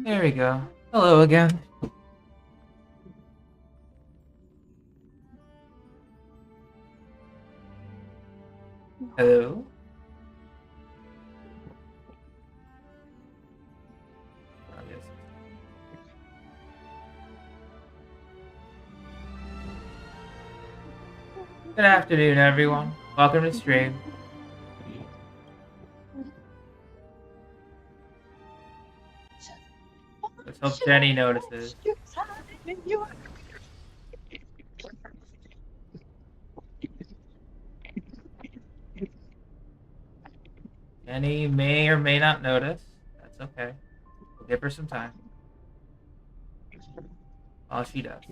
There we go. Hello again. Hello. Oh, yes. Good afternoon, everyone. Welcome to stream. Let's hope Jenny notices. Jenny may or may not notice. That's okay. We'll give her some time. All she does.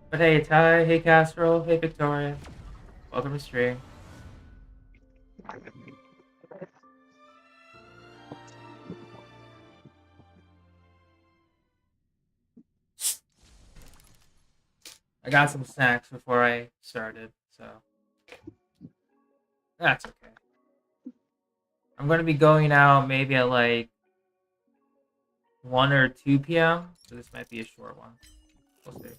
But hey, Ty. Hey, Casserole. Hey, Victoria. Welcome to stream. I got some snacks before I started, so that's okay. I'm going to be going out maybe at like 1 or 2 p.m., so this might be a short one. We'll see.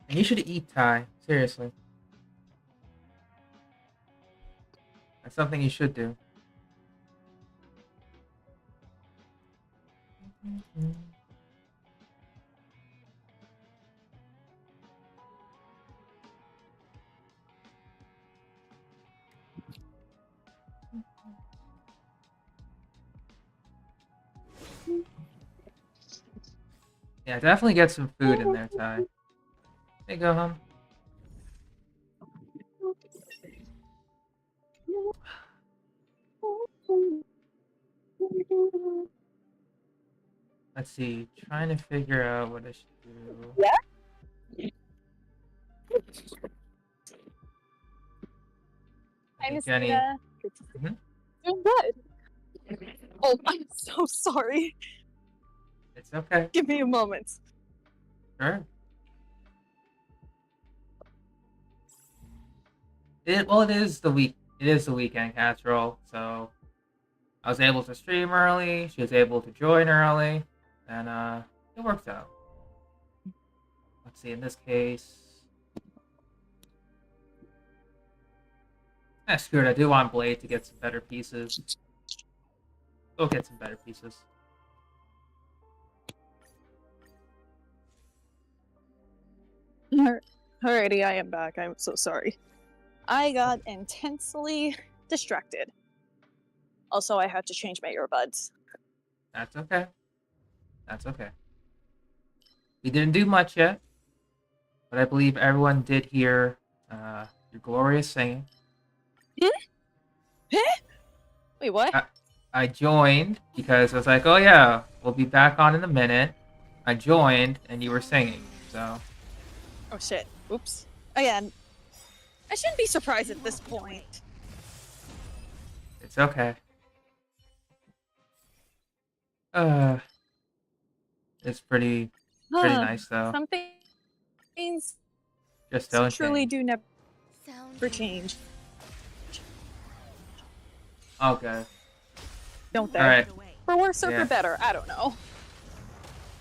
And you should eat, Ty. Seriously. That's something you should do. Yeah, definitely get some food in there, Ty. Hey, go home. Let's see. Trying to figure out what I should do. Yeah. Hi, Miss Jenny. Nina. Doing good. Oh, I'm so sorry. It's okay. Give me a moment. Sure. It is the week. It is the weekend, Casserole. So I was able to stream early. She was able to join early, and it worked out. Let's see. In this case, screw it. I do want Blade to get some better pieces. Go get some better pieces. Alrighty, I am back. I'm so sorry. I got intensely distracted. Also, I had to change my earbuds. That's okay. That's okay. We didn't do much yet, but I believe everyone did hear your glorious singing. Wait, what? I joined because I was like, oh yeah, we'll be back on in a minute. I joined and you were singing, so. Oh shit. Oops. Again, I shouldn't be surprised at this point. It's okay. It's pretty nice though. Some things Just don't truly change. do never change. Okay. Don't they? All right. For worse or Yeah. for better, I don't know.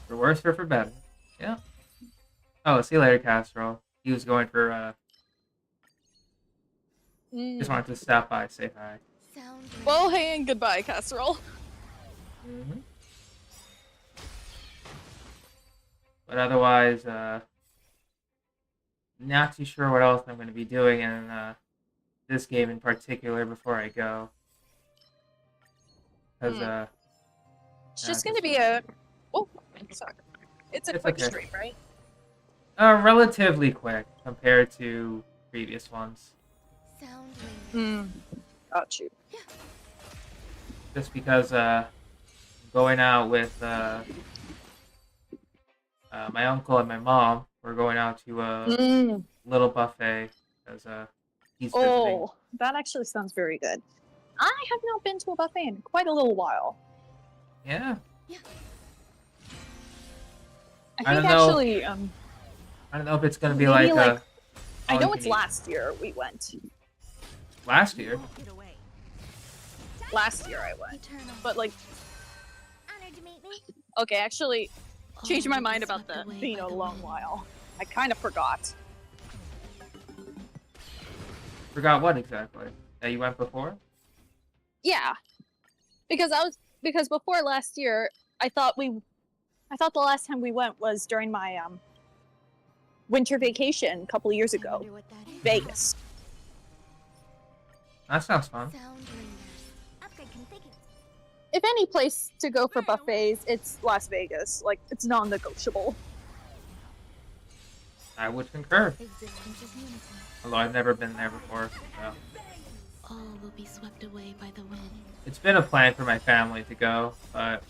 For worse or for better. Yeah. Oh, see you later, Casserole. He was going for just wanted to stop by, say hi. Well, hey and goodbye, Casserole. Mm-hmm. But otherwise, not too sure what else I'm going to be doing in this game in particular before I go. Because It's just gonna be a... Oh, sorry. It's a quick okay. stream, right? Relatively quick compared to previous ones. Got you. Just because going out with my uncle and my mom, we're going out to a little buffet because he's visiting. Oh, that actually sounds very good. I have not been to a buffet in quite a little while. Yeah. I I think don't know. actually, I don't know if it's gonna be maybe like I all know you it's can eat. last year we went. Last year. Last year I went, but like, okay, actually, changed my mind about the being a long while. I kind of forgot. Forgot what exactly? That you went before? Yeah, because before last year, I thought the last time we went was during my winter vacation a couple of years ago, Vegas. That sounds fun. If any place to go for buffets, it's Las Vegas. Like, it's non-negotiable. I would concur. Although I've never been there before, so. All will be swept away by the wind. It's been a plan for my family to go, but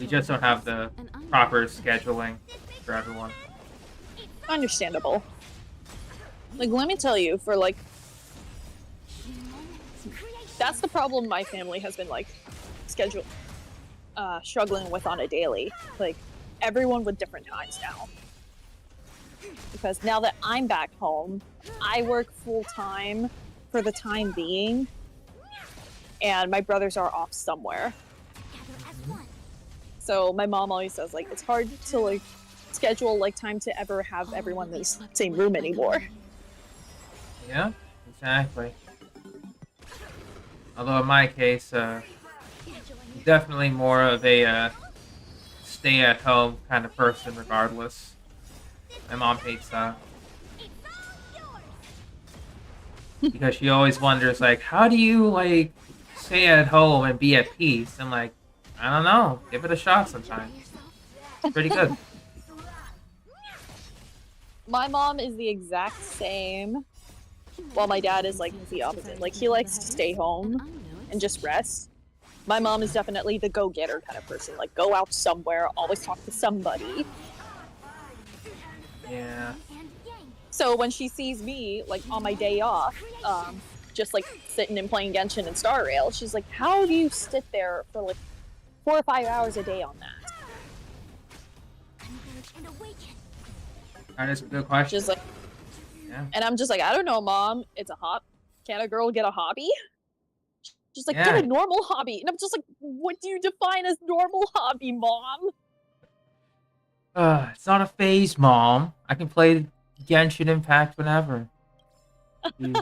we just don't have the proper scheduling for everyone. Understandable. Like, let me tell you, for like, that's the problem my family has been like struggling with on a daily. Like, everyone with different times now. Because now that I'm back home, I work full time for the time being, and my brothers are off somewhere. So my mom always says, like, it's hard to like schedule like time to ever have everyone in the same room anymore. Yeah, exactly. Although in my case, definitely more of a stay-at-home kind of person regardless. My mom hates that. Because she always wonders, like, how do you, like, stay at home and be at peace? I'm like, I don't know. Give it a shot sometime. It's pretty good. My mom is the exact same, while my dad is, like, the opposite. Like, he likes to stay home and just rest. My mom is definitely the go-getter kind of person. Like, go out somewhere, always talk to somebody. Yeah. So when she sees me, like, on my day off, just, like, sitting and playing Genshin and Star Rail, she's like, how do you sit there for, like, 4 or 5 hours a day on that? That is a good question. Just like, Yeah. and I'm just like, I don't know, Mom. It's a hobby. Can a girl get a hobby? She's like, Yeah. get a normal hobby. And I'm just like, what do you define as normal hobby, Mom? It's not a phase, Mom. I can play Genshin Impact whenever. Jeez.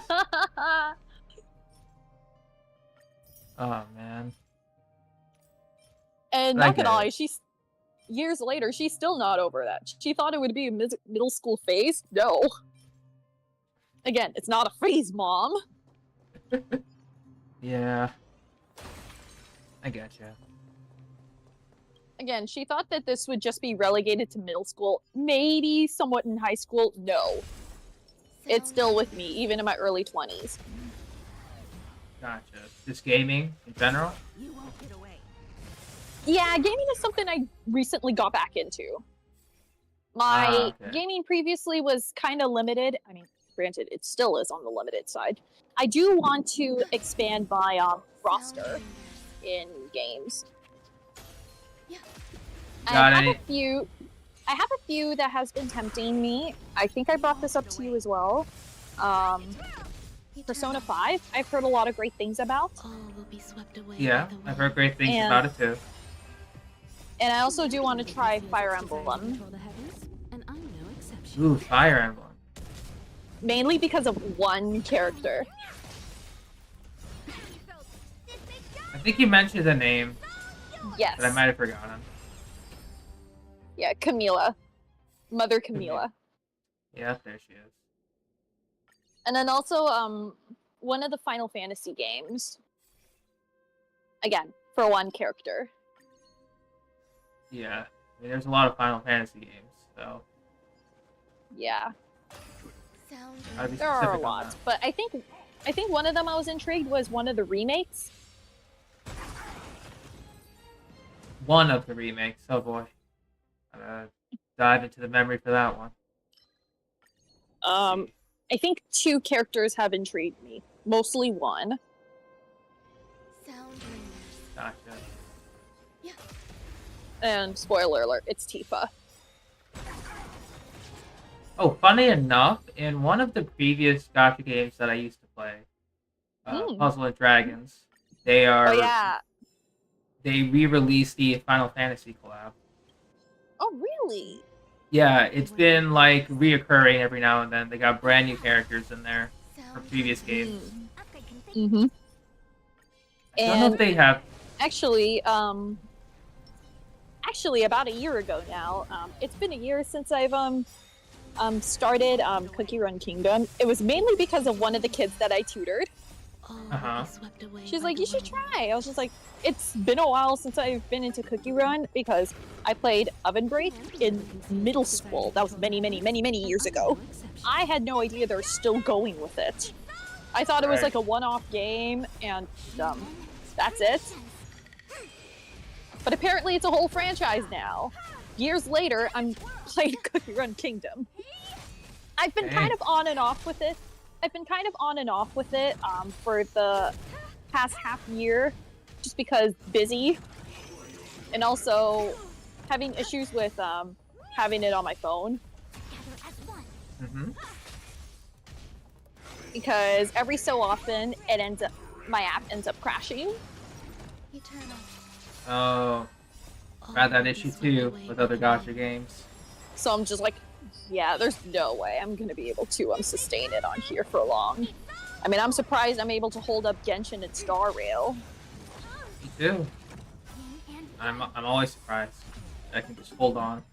Oh, man. And I not get gonna lie, it. she's years later, she's still not over that. She thought it would be a middle school phase. No. Again, it's not a phase, Mom. Yeah. I getcha. Again, she thought that this would just be relegated to middle school, maybe somewhat in high school. No. It's still with me, even in my early 20s. Gotcha. Just gaming in general? Yeah, gaming is something I recently got back into. My okay. gaming previously was kind of limited. I mean, granted, it still is on the limited side. I do want to expand my roster in games. Got I have any- I have a few that has been tempting me. I think I brought this up to you as well. Persona 5, I've heard a lot of great things about. All will be swept away Yeah, by the I've wind. heard great things And- about it too. And I also do want to try Fire Emblem, Control the heavens, and I'm no exception. Ooh, Fire Emblem. mainly because of one character. I think you mentioned the name, Yes. but I might have forgotten. Yeah, Camila. Mother Camila. Yeah, there she is. And then also, one of the Final Fantasy games. Again, for one character. Yeah. I mean, there's a lot of Final Fantasy games, so Yeah, gotta be there are a specific on lot. that. But I think one of them I was intrigued was one of the remakes. One of the remakes. Oh boy. Dive into the memory for that one. Let's see. I think 2 characters have intrigued me. Mostly one. Gotcha. And spoiler alert, it's Tifa. Oh, funny enough, in one of the previous gacha games that I used to play, Puzzle and Dragons, they are Oh yeah. they re-released the Final Fantasy collab. Oh really? Yeah, it's been like reoccurring every now and then. They got brand new characters in there for previous games. Mm-hmm. I don't know if they have. Actually, about a year ago now. It's been a year since I've started Cookie Run Kingdom. It was mainly because of one of the kids that I tutored. She's like, you should try. I was just like, it's been a while since I've been into Cookie Run because I played Oven Break in middle school. That was many, many, many, many years ago. I had no idea they're still going with it. I thought it was like a one-off game and that's it. But apparently it's a whole franchise now. Years later, I'm playing Cookie Run Kingdom. I've been kind of on and off with it. For the past half year, just because busy, and also having issues with having it on my phone. Because every so often, my app ends up crashing. Oh, I've had that issue too with other gacha games. So I'm just like, yeah, there's no way I'm gonna be able to sustain it on here for long. I mean, I'm surprised I'm able to hold up Genshin and Star Rail. Me too. I'm always surprised. I can just hold on.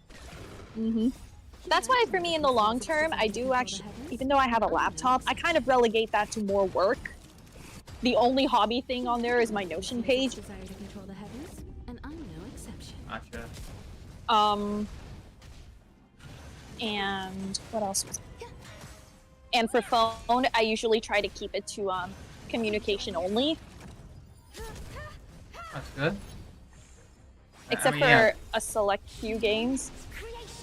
That's why for me in the long term, I do actually, even though I have a laptop, I kind of relegate that to more work. The only hobby thing on there is my Notion page. Gotcha. And what else was it? And for phone, I usually try to keep it to communication only. That's good. Except for a select few games.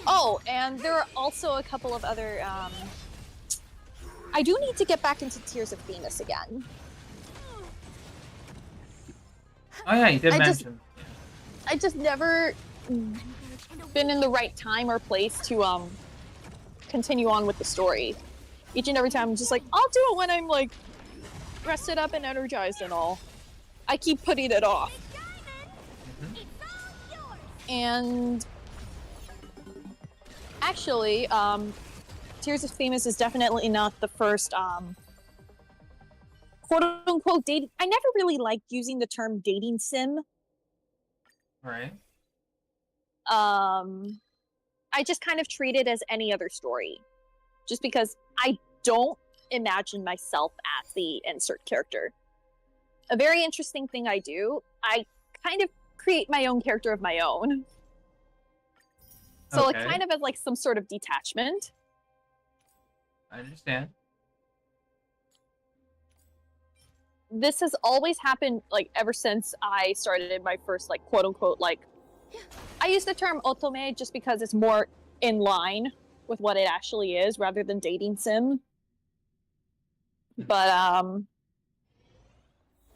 Oh, and there are also a couple of other. I do need to get back into Tears of Themis again. Oh yeah, you did mention. I just never been in the right time or place to continue on with the story. Each and every time I'm just like, I'll do it when I'm like rested up and energized and all. I keep putting it off. And actually, Tears of Themis is definitely not the first quote-unquote dating. I never really liked using the term dating sim. Right. I just kind of treat it as any other story. Just because I don't imagine myself as the insert character. A very interesting thing I do, I kind of create my own character of my own. So like kind of as like some sort of detachment. I understand. This has always happened like ever since I started in my first like quote unquote like I use the term otome just because it's more in line with what it actually is rather than dating sim. But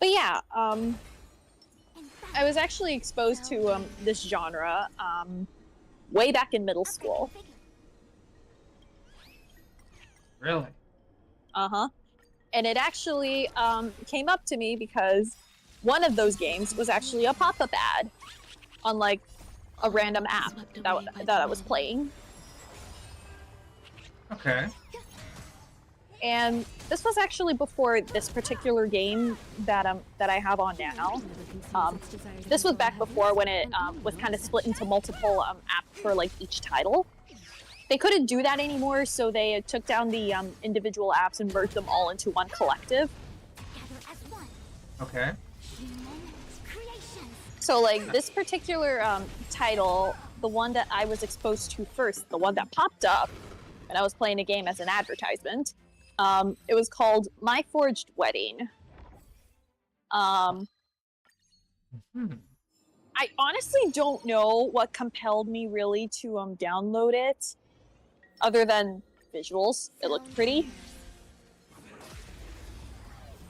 yeah, I was actually exposed to this genre way back in middle school. Really? Uh-huh. And it actually came up to me because one of those games was actually a pop-up ad on like a random app that I was playing. Okay. And this was actually before this particular game that I have on now. This was back before when it was kind of split into multiple apps for like each title. They couldn't do that anymore, so they took down the individual apps and merged them all into one collective. Okay. So like this particular title, the one that I was exposed to first, the one that popped up when I was playing a game as an advertisement, it was called My Forged Wedding. I honestly don't know what compelled me really to download it, other than visuals. It looked pretty.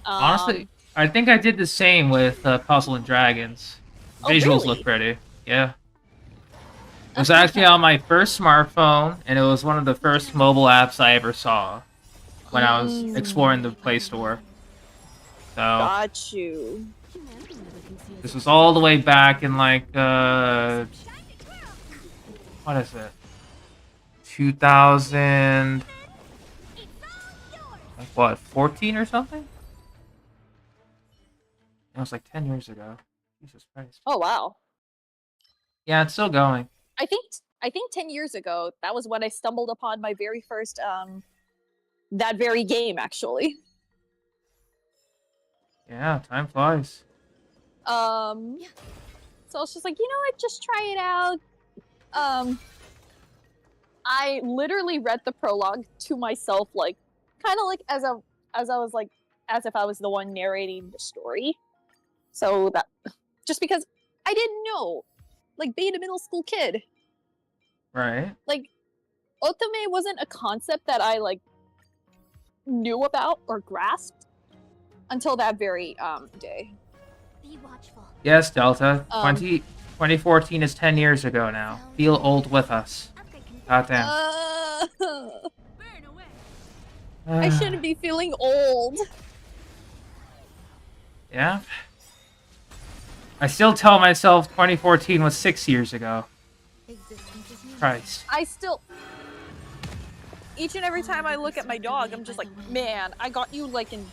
Honestly, I think I did the same with Puzzle and Dragons. Visuals look pretty. Yeah. It was actually on my first smartphone, and it was one of the first mobile apps I ever saw when I was exploring the Play Store. So Got you. this was all the way back in like what is it? 2000, like what, 14 or something? It was like 10 years ago. Jesus Christ. Oh wow. Yeah, it's still going. I think 10 years ago, that was when I stumbled upon my very first that very game actually. Yeah, time flies. So I was just like, you know what, just try it out. I literally read the prologue to myself, like kind of like as if I was the one narrating the story. So that just because I didn't know, like being a middle school kid, Right. like otome wasn't a concept that I like knew about or grasped until that very day. Be watchful. Yes, Delta. 2014 is 10 years ago now. Feel old with us. Goddamn. I shouldn't be feeling old. Yeah. I still tell myself 2014 was 6 years ago. Christ. I still... Each and every time I look at my dog, I'm just like, man, I got you like in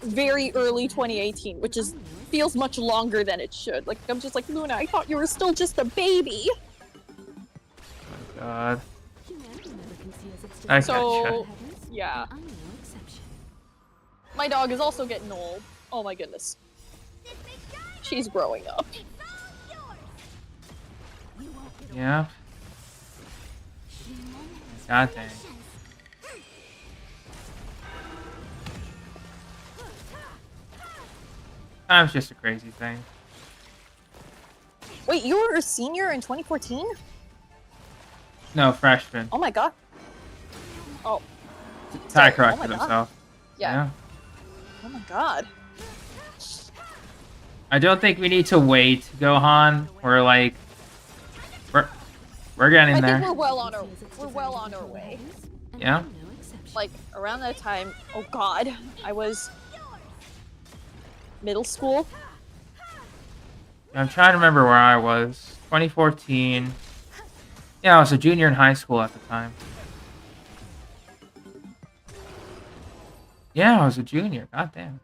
very early 2018, which is feels much longer than it should. Like, I'm just like, Luna, I thought you were still just a baby. Oh my god. I So, gotcha. yeah. My dog is also getting old. Oh my goodness. She's growing up. Yeah. God dang. Time's just a crazy thing. Wait, you were a senior in 2014? No, freshman. Oh my god. Oh. Ty sorry, corrected oh my God. himself. Yeah. Oh my god. I don't think we need to wait, Gohan. We're like, we're getting I there. think we're well on our way. Yeah. Like around that time, oh god, I was middle school. I'm trying to remember where I was. 2014. Yeah, I was a junior in high school at the time. Yeah, I was a junior. God damn.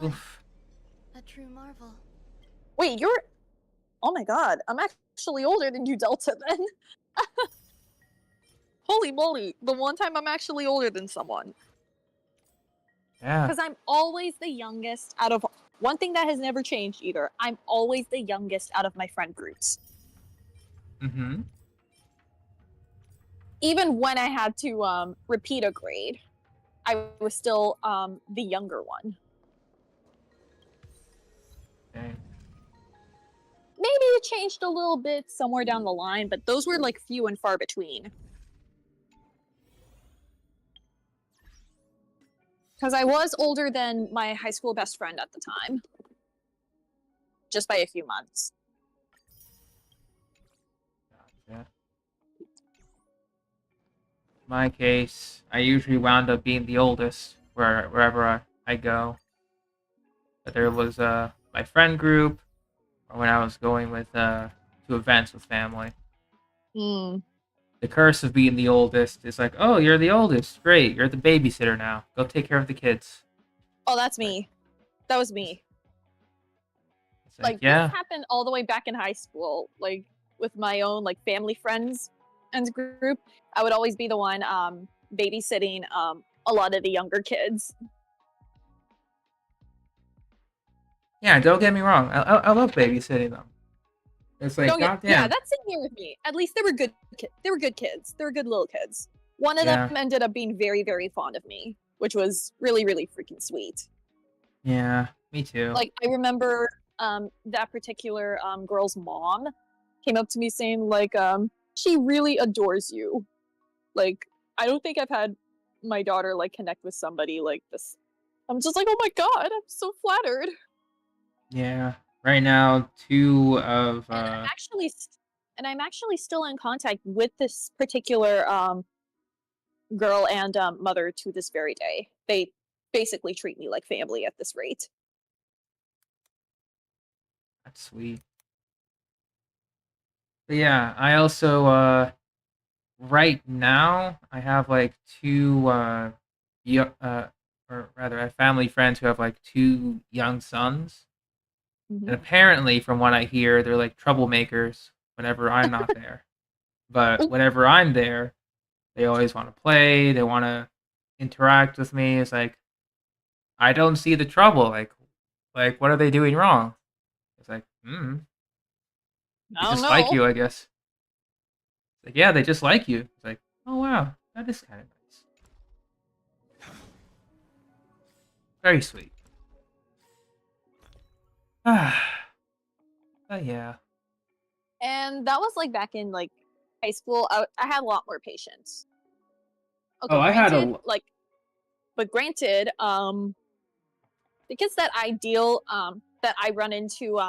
Oof. A true marvel. Wait, you're... Oh my god, I'm actually older than you, Delta, then. Holy moly, the one time I'm actually older than someone. Yeah. Because I'm always the youngest out of... One thing that has never changed either, I'm always the youngest out of my friend groups. Mm-hmm. Even when I had to repeat a grade, I was still the younger one. Okay. Maybe it changed a little bit somewhere down the line, but those were like few and far between. Because I was older than my high school best friend at the time. Just by a few months. Gotcha. In my case, I usually wound up being the oldest wherever I go. Whether it was my friend group or when I was going with to events with family. Hmm. The curse of being the oldest is like, oh, you're the oldest. Great, you're the babysitter now. Go take care of the kids. Oh, that's me. That was me. It's like, Like, yeah, this happened all the way back in high school. Like, with my own, like, family friends and group. I would always be the one babysitting a lot of the younger kids. yeah. Don't get me wrong. I love babysitting them. It's like, goddamn. Yeah, that's in here with me. At least they were good. They were good kids. They were good little kids. One of them ended up being very, very fond of me, which was really, really freaking sweet. Yeah, me too. Like, I remember that particular girl's mom came up to me saying, like, she really adores you. Like, I don't think I've had my daughter, like, connect with somebody like this. I'm just like, oh my god, I'm so flattered. Yeah, Right now, two of I'm actually still in contact with this particular girl and mother to this very day. They basically treat me like family at this rate. that's sweet. But yeah, I also right now I have like two or rather I have family friends who have like two young sons. And Mhm. apparently from what I hear, they're like troublemakers whenever I'm not there. But whenever I'm there, they always want to play, they want to interact with me. It's like I don't see the trouble. Like what are they doing wrong? It's like, they I don't just like know. you, I guess. It's like, yeah, they just like you. It's like, oh wow, that is kind of nice. Very sweet. But yeah. And that was like back in like high school. I had a lot more patience. Oh, Okay, I had granted, a. like, but granted, the kids that I deal, that I run into,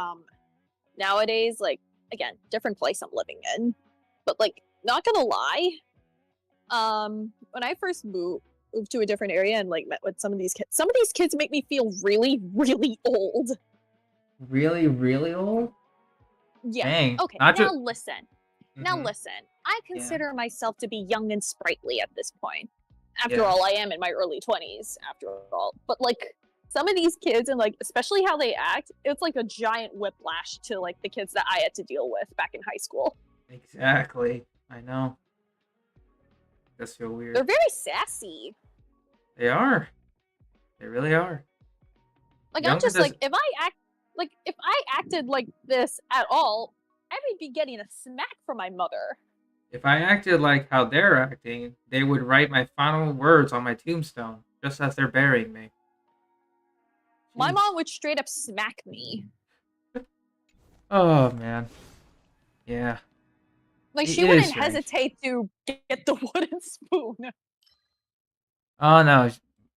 nowadays, like, again, different place I'm living in, but like, not gonna lie, when I first moved to a different area and like met with some of these kids make me feel really, really old. Really, really old? Yeah. Dang. Okay. Not Now just. listen. Now listen. I Yeah. consider myself to be young and sprightly at this point. After Yeah. all, I am in my early 20s. After all, but like some of these kids and like especially how they act, it's like a giant whiplash to like the kids that I had to deal with back in high school. Exactly. I know. That's so weird. They're very sassy. They are. They really are. Like Younger I'm just does- like if I acted like this at all, I would be getting a smack from my mother. If I acted like how they're acting, they would write my final words on my tombstone just as they're burying me. My Jeez. mom would straight up smack me. Oh man. Yeah. Like It she is wouldn't strange. hesitate to get the wooden spoon. Oh no.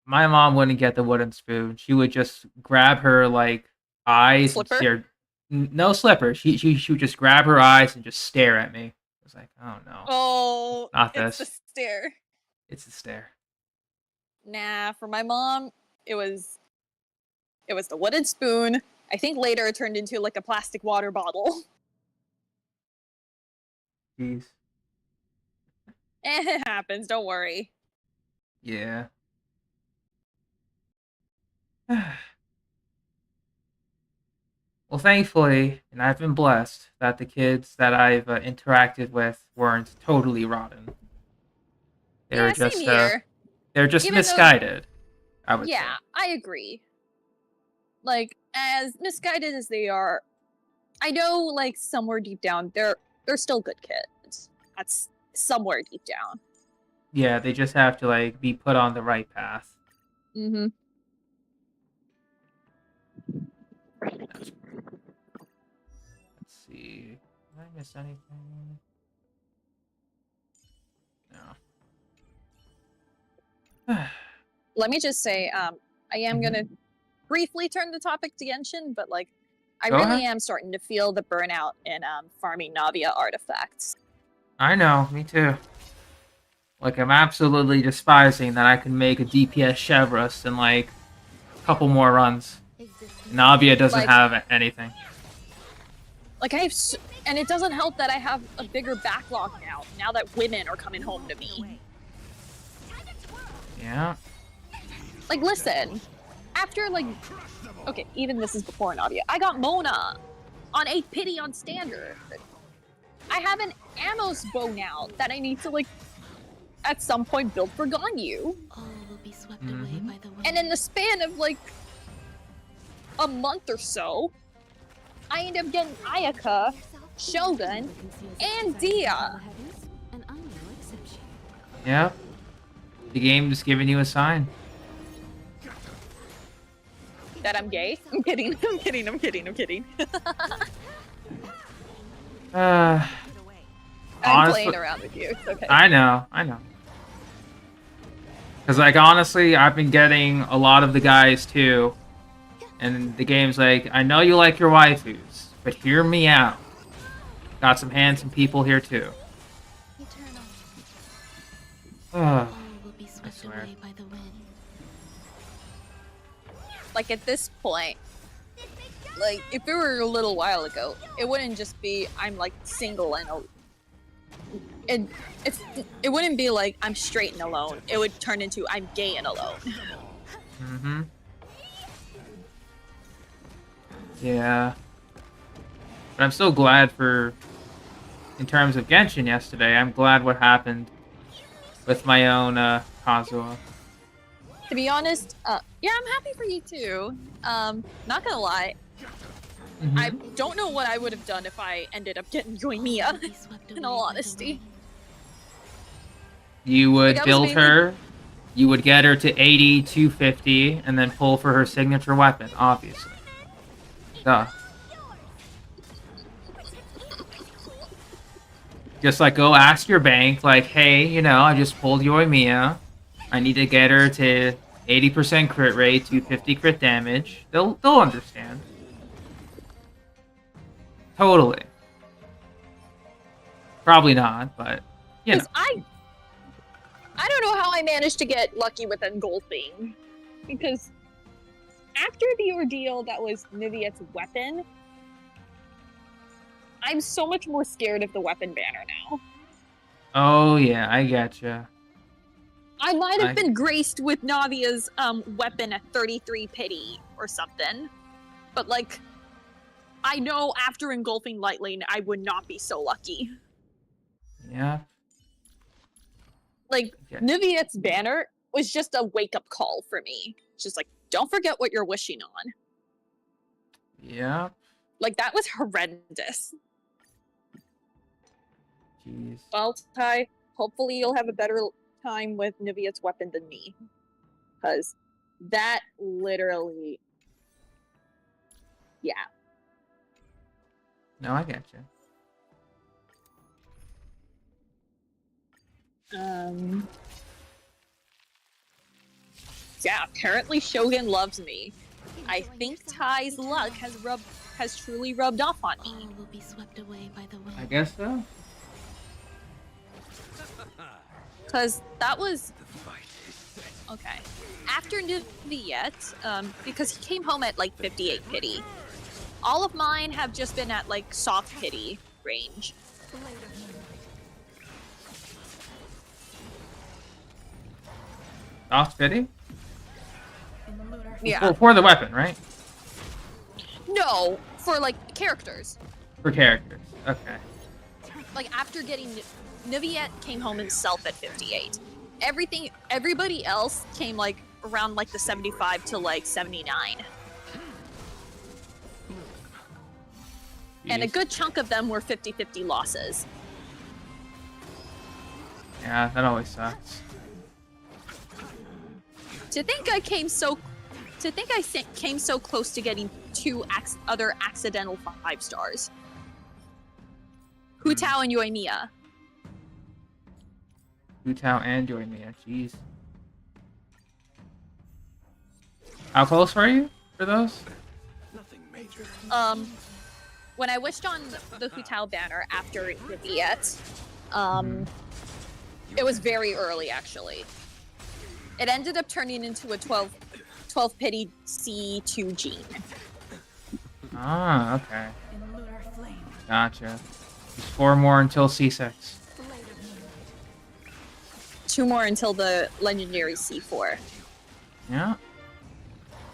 My mom wouldn't get the wooden spoon. She would just grab her like eyes Slipper? and stare. No slipper. She would just grab her eyes and just stare at me. I was like, oh no. Oh, Not it's this. the stare. It's the stare. Nah, for my mom, it was the wooden spoon. I think later it turned into like a plastic water bottle. Jeez. It happens, don't worry. Yeah. Well, thankfully, and I've been blessed that the kids that I've interacted with weren't totally rotten. They were Yeah, just same here. they're just Even though- misguided. I would Yeah, I agree. Like, as misguided as they are, I know like somewhere deep down they're still good kids. That's somewhere deep down. say. Yeah, they just have to like be put on the right path. Mm-hmm. Let's see. Did I miss anything? No. Let me just say, I am gonna briefly turn the topic to Genshin, but like, I Go really ahead. am starting to feel the burnout in farming Navia artifacts. I know, me too. Like, I'm absolutely despising that I can make a DPS Chevrolet in like a couple more runs. Navia doesn't Like- have anything. Like and it doesn't help that I have a bigger backlog now that women are coming home to me. Yeah. Like, listen, after like, okay, even this is before Navia. I got Mona on 8 pity on standard. I have an Amos bow now that I need to like, at some point build for Ganyu. All will be swept away by the wind. And in the span of like a month or so, I end up getting Ayaka, Shogun, and Dia. And I'm no exception. Yeah. The game just giving you a sign. That I'm gay? I'm kidding, I'm kidding, I'm kidding, I'm kidding. I'm Honestly- playing around with you, it's okay. I know. Because, like, honestly, I've been getting a lot of the guys, too. And the game's like, I know you like your waifus, but hear me out. Got some handsome people here too. Eternal. Ugh. All will be swept swear. away by the wind. Like at this point, like if it were a little while ago, it wouldn't just be I'm like single and it wouldn't be like I'm straight and alone. It would turn into I'm gay and alone. Mm-hmm. Yeah. But I'm so glad for, in terms of Genshin yesterday, I'm glad what happened with my own Kazuha. To be honest, yeah, I'm happy for you too. Not gonna lie, Mhm. I don't know what I would have done if I ended up getting Yoimiya. Will be swept In away all by the honesty. wind. You would Like, I was build mainly- her, you would get her to 80, 250, and then pull for her signature weapon, obviously. Duh. Just like go ask your bank, like, hey, you know, I just pulled Yoimiya. I need to get her to 80% crit rate, 250 crit damage. They'll understand. Totally. Probably not, but you know. Because I don't know how I managed to get lucky with engulfing. Because after the ordeal that was Niviet's weapon, I'm so much more scared of the weapon banner now. Oh yeah, I getcha. I might I- have been graced with Navia's weapon at 33 pity or something. But like I know after engulfing Light Lane I would not be so lucky. Yeah. Like Yeah. Niviet's banner was just a wake-up call for me. It's just like, don't forget what you're wishing on. Yeah. Like that was horrendous. Jeez. Well, Ty, hopefully you'll have a better time with Niviet's weapon than me. Because that literally... Yeah. No, I getcha. Yeah, apparently Shogun loves me. I think Ty's luck has truly rubbed off on All me. will be swept away by the wind. I guess so. Because that was... Okay. After Niviet, because he came home at like 58 pity, all of mine have just been at like soft pity range. Soft fitting? Yeah. Well, for the weapon, right? No, for like characters. For characters. Okay. Like after getting Niviet came home himself at 58. Everybody else came like around like the 75 to like 79. And a Jeez. good chunk of them were 50-50 losses. Yeah, that always sucks. To think I came so close to getting two other accidental 5 stars. Hu Tao and Yoimiya. Utao and Yoimiya, jeez. How close were you for those? When I wished on the Hu Tao banner after Niviet, it was very early actually. It ended up turning into a 12 pity C2 gene. Ah, okay. Gotcha. Just 4 more until C6. 2 more until the legendary C4. Yeah.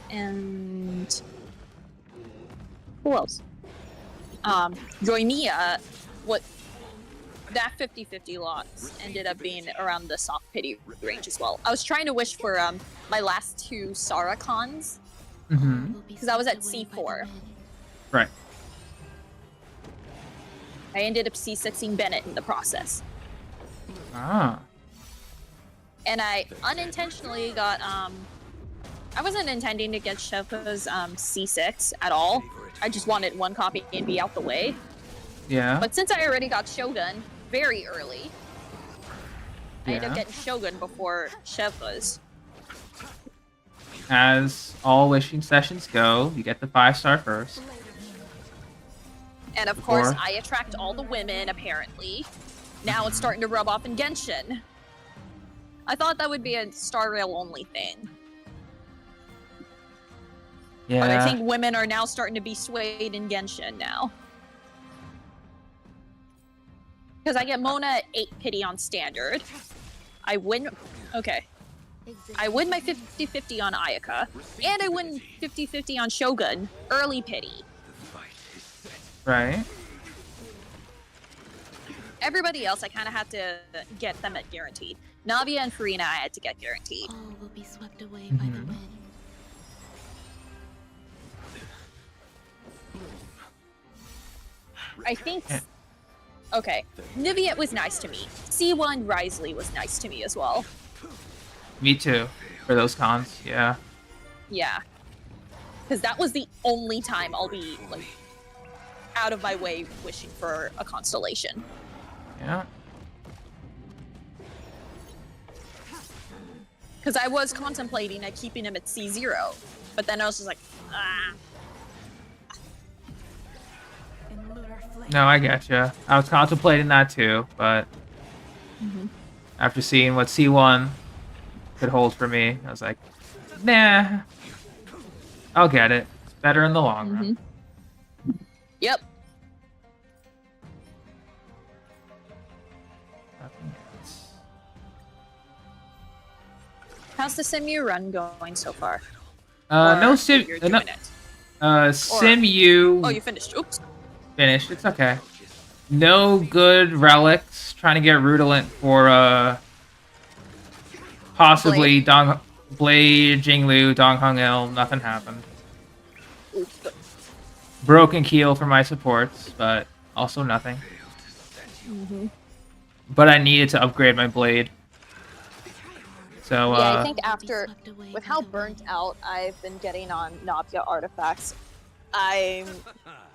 And who else? Yoimiya, that 50-50 loss ended up being around the soft pity range as well. I was trying to wish for my last 2 Saracons Mm-hmm. because I was at C4. Right. I ended up C6ing Bennett in the process. Ah. And I unintentionally got I wasn't intending to get Shevka's C6 at all. I just wanted 1 copy and be out the way. Yeah. But since I already got Shogun very early, I ended up Yeah. getting Shogun before Shevka's. as all wishing sessions go, you get the 5-star first. And of course, Before. I attract all the women, apparently. Now it's starting to rub off in Genshin. I thought that would be a Star Rail only thing. Yeah. But I think women are now starting to be swayed in Genshin now. Because I get Mona at 8 pity on standard. I win. Okay. I win my 50-50 on Ayaka. And I win 50-50 on Shogun. Early pity. Right. Everybody else, I kind of had to get them at guaranteed. Navia and Farina, I had to get guaranteed. All will be swept away by the wind. I think. Okay. Niviet was nice to me. C1 Risley was nice to me as well. Me too. For those cons, yeah. Yeah. Because that was the only time I'll be, like, out of my way wishing for a constellation. Yeah. Because I was contemplating at keeping him at C0. But then I was just like, ah. No, I get you. I was contemplating that too, but after seeing what C1 could hold for me, I was like, nah, I'll get it. It's better in the long run. Yep. Nothing else. How's the Simu run going so far? No Or sim. you're No, doing it. Simu Oh, you finished. Oops. finished. It's okay. No good relics. Trying to get Rudolent for possibly Blade, Jinglu, Dong Hung Il. Nothing happened. Oops. Broken Keel for my supports, but also nothing. But I needed to upgrade my Blade. So, Yeah, I think after, Swept away with by how the burnt wind. out I've been getting on Navia artifacts, I'm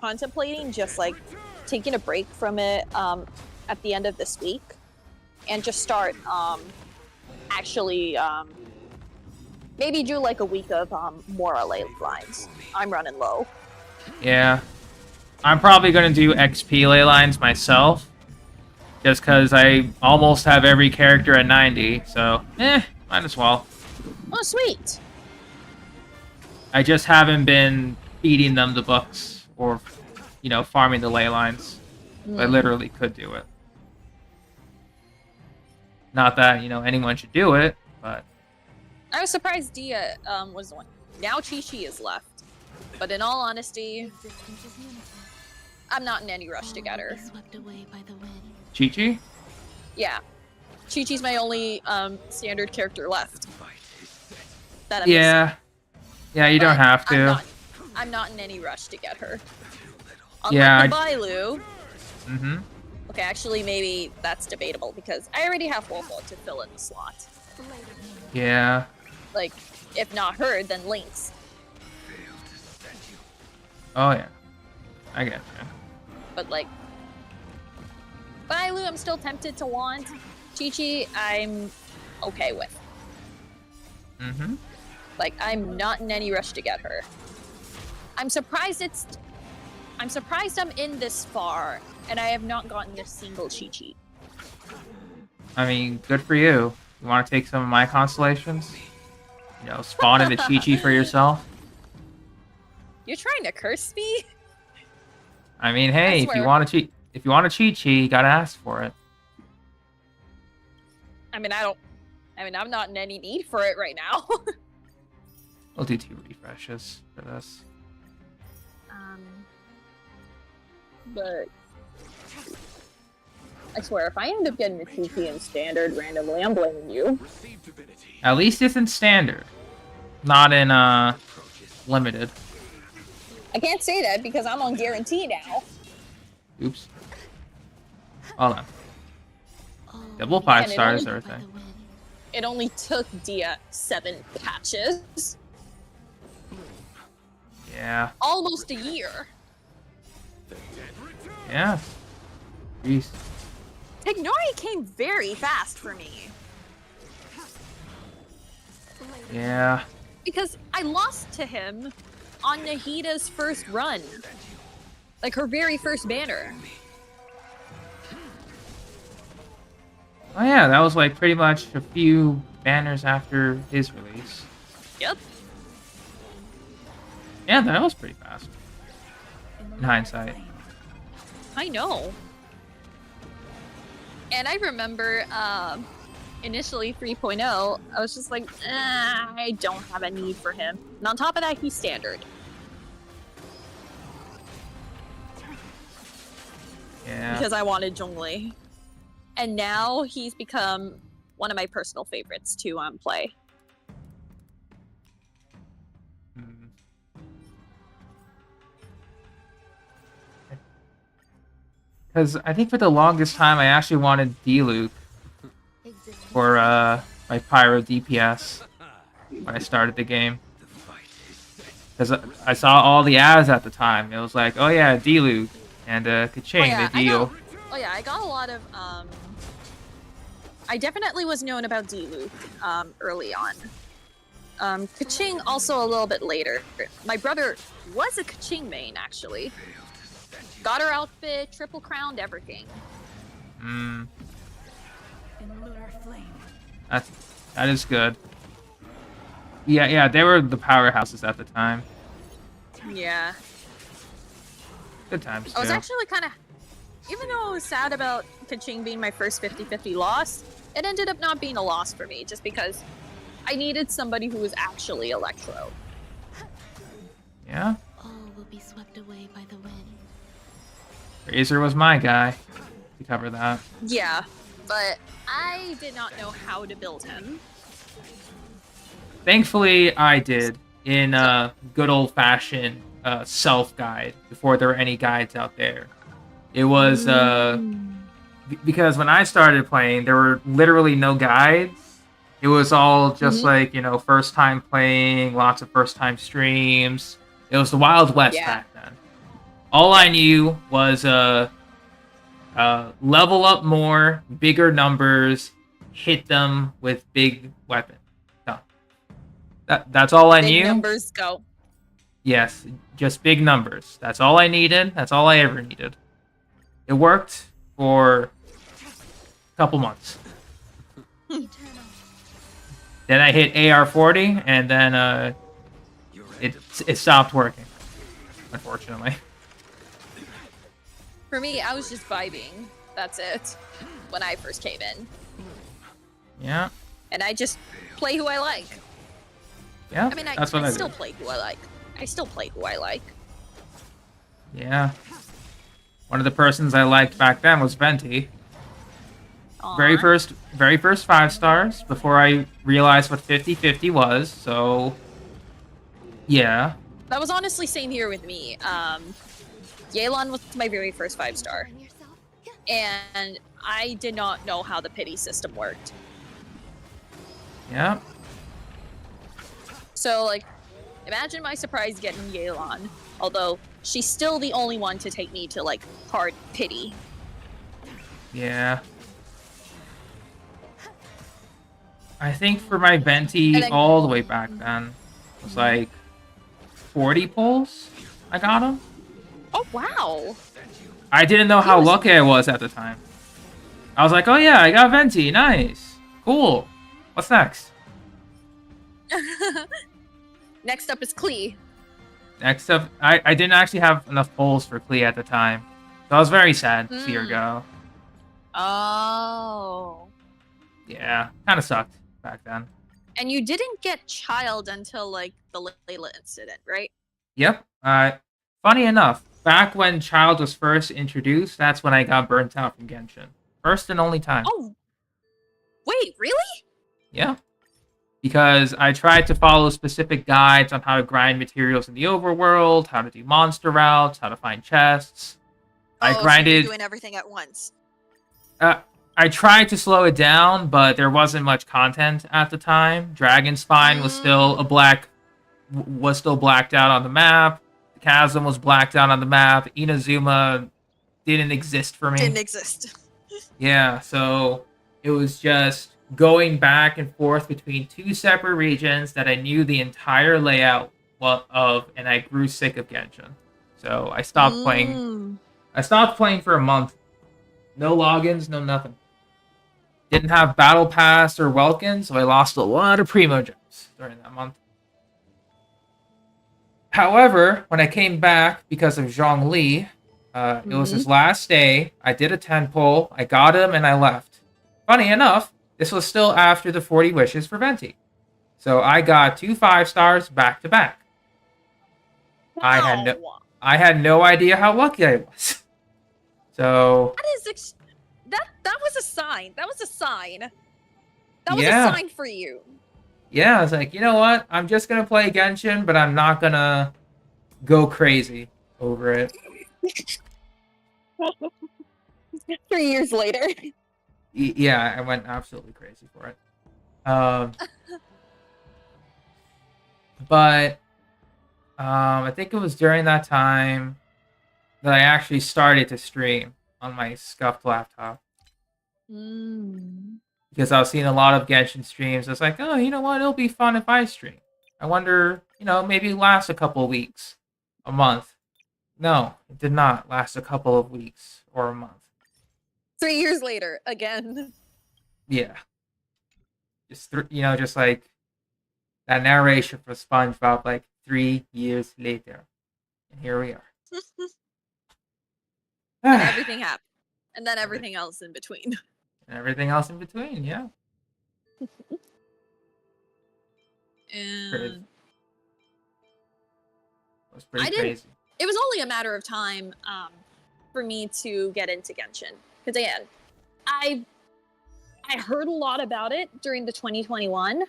contemplating just like taking a break from it at the end of this week and just start actually maybe do like a week of Mora ley lines. I'm running low. yeah. I'm probably going to do XP ley lines myself. Just because I almost have every character at 90, so, might as well. Oh, sweet. I just haven't been feeding them the books or, farming the ley lines. I literally could do it. Not that, anyone should do it, but... I was surprised Dia was the one. Now Chi-Chi is left. But in all honesty, Existence is uniform. I'm not in any rush to All get will her. be swept away by the wind. Chi-Chi? Yeah. Chi-Chi's my only standard character left. That I'm Yeah. Yeah, you don't But have to. I'm not in any rush to get her. Yeah, Unlike the Bailu. Mm-hmm. Okay, actually, maybe that's debatable because I already have Wolfo to fill in the slot. Yeah. Like, if not her, then Lynx. Oh, yeah. I get you. But like, Bailu, I'm still tempted to want. Chi-Chi, I'm okay with. Mm-hmm. Like, I'm not in any rush to get her. I'm surprised I'm in this far, and I have not gotten a single Chi-Chi. I mean, good for you. You want to take some of my constellations? Spawn in the Chi-Chi for yourself? You're trying to curse me? I mean, hey, if you swear. want a Chi-Chi, you gotta ask for it. I'm not in any need for it right now. We'll do 2 refreshes for this. But I swear, if I end up getting a Chi-Chi in standard randomly, I'm blaming you. At least it's in standard. Not in, limited. I can't say that because I'm on guarantee now. Oops. Hold on. All Double will be 5 it stars, only- by everything. the wind. It only took Dia 7 patches. Yeah. Almost a year. Yeah. Jeez. Tignori came very fast for me. Yeah. Because I lost to him on Nahida's first run. Like her very first banner. Oh yeah, that was like pretty much a few banners after his release. Yep. Yeah, that was pretty fast. In hindsight. I know. And I remember initially 3.0, I was just like, I don't have a need for him. And on top of that, he's standard. Yeah. Because I wanted Zhongli. And now he's become one of my personal favorites to play. Because I think for the longest time I actually wanted D-Luke for my Pyro DPS when I started the game. Because I saw all the ads at the time. It was like, oh yeah, D-Luke and Ka-Ching, the deal. I got a lot of I definitely was known about D-Luke early on. Ka-Ching also a little bit later. My brother was a Ka-Ching main, actually. Got her outfit, triple crowned, everything. That is good. Yeah, they were the powerhouses at the time. Yeah. Good times, too. I was actually kind of... Even though I was sad about Ka-Ching being my first 50-50 loss, it ended up not being a loss for me, just because I needed somebody who was actually Electro. Yeah? All will be swept away by the wind. Razor was my guy to cover that. Yeah, but I did not know how to build him. Thankfully, I did in good old-fashioned self-guide before there were any guides out there. It was because when I started playing, there were literally no guides. It was all just like, you know, first time playing, lots of first time streams. It was the Wild West back then. All I knew was level up more, bigger numbers, hit them with big weapons. No. That's all I knew. Big numbers go. Yes, just big numbers. That's all I needed. That's all I ever needed. It worked for a couple months. Then I hit AR-40, and then it stopped working, unfortunately. For me, I was just vibing. That's it. When I first came in. Yeah. And I just play who I like. Yeah, I mean, I still play who I like. I still play who I like. Yeah. One of the persons I liked back then was Venti. Aww. Very first 5 stars before I realized what 50-50 was, so yeah. That was honestly same here with me. Yelan was my very first 5-star. And I did not know how the pity system worked. Yeah. So, like, imagine my surprise getting Yelan. Although, she's still the only one to take me to, like, hard pity. Yeah. I think for my Venti all the way back then, it was like 40 pulls I got him. Oh, wow. I didn't know how lucky I was at the time. I was like, oh yeah, I got Venti, nice. Cool. What's next? Next up is Klee. Next up, I didn't actually have enough pulls for Klee at the time. So I was very sad to see her go. Oh. Yeah, kind of sucked back then. And you didn't get Child until, like, the Layla incident, right? Yep. Funny enough, back when Child was first introduced, that's when I got burnt out from Genshin. First and only time. Oh. Wait, really? Yeah. Because I tried to follow specific guides on how to grind materials in the overworld, how to do monster routes, how to find chests. I grinded... So you're doing everything at once. I tried to slow it down, but there wasn't much content at the time. Dragon Spine was still blacked out on the map. The Chasm was blacked out on the map. Inazuma didn't exist for me. Didn't exist. Yeah, so it was just going back and forth between two separate regions that I knew the entire layout of, and I grew sick of Genshin. So I stopped playing. I stopped playing for a month. No logins, no nothing. Didn't have Battle Pass or Welkin, so I lost a lot of Primo gems during that month. However, when I came back because of Zhongli, it was his last day. I did a 10 pull, I got him, and I left. Funny enough, this was still after the 40 wishes for Venti. So I got 2 5-stars back to back. Wow. I had no idea how lucky I was. So that was a sign. That was a sign. That was yeah. a sign for you. Yeah, I was like, you know what? I'm just gonna play Genshin, but I'm not gonna go crazy over it. 3 years later. Yeah, I went absolutely crazy for it. But I think it was during that time that I actually started to stream on my scuffed laptop. Because I was seeing a lot of Genshin streams. I was like, oh, you know what? It'll be fun if I stream. I wonder, maybe it lasts a couple of weeks, a month. No, it did not last a couple of weeks or a month. 3 years later, again. Yeah. Just like that narration for SpongeBob, like 3 years later. And here we are. And everything happened. And then everything else in between. And everything else in between, yeah. And It was pretty crazy. It was only a matter of time for me to get into Genshin. Because again, I heard a lot about it during the 2021.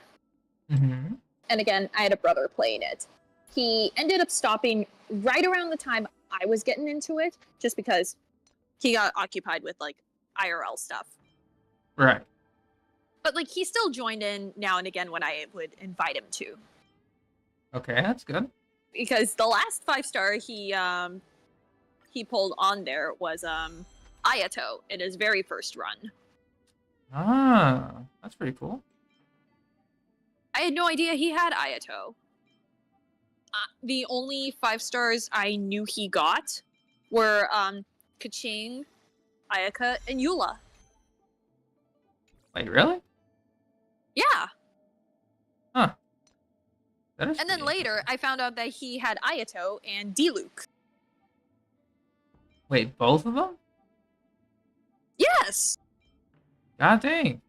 Mm-hmm. And again, I had a brother playing it. He ended up stopping right around the time I was getting into it, just because he got occupied with like IRL stuff. Right. But like he still joined in now and again when I would invite him to. Okay, that's good. Because the last 5-star he pulled on there was Ayato in his very first run. Ah, that's pretty cool. I had no idea he had Ayato. The only 5-stars I knew he got were Kaching, Ayaka, and Eula. Wait, really? Yeah. Huh. And then later, I found out that he had Ayato and Diluc. Wait, both of them? Yes! God dang.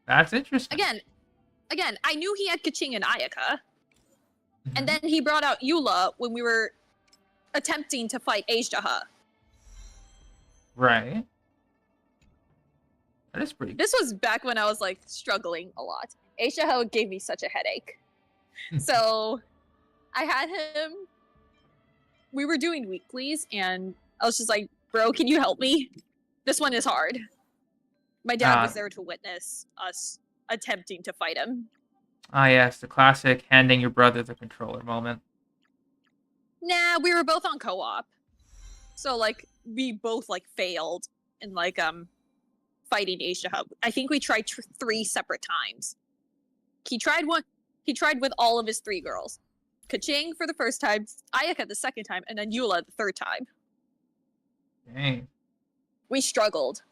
That's interesting. Again, I knew he had Kaching and Ayaka. Mm-hmm. And then he brought out Eula when we were attempting to fight Aizsaha. Right. That is pretty. This was back when I was like struggling a lot. Aizsaha gave me such a headache. So I had him. We were doing weeklies, and I was just like, bro, can you help me? This one is hard. My dad was there to witness us attempting to fight him. Ah, yes, the classic handing your brother the controller moment. Nah, we were both on co-op. So, like, we both, like, failed in, like, fighting Aizsaha. I think we tried 3 separate times. He tried with all of his 3 girls. Kaching for the first time, Ayaka the second time, and then Eula the third time. Dang. We struggled.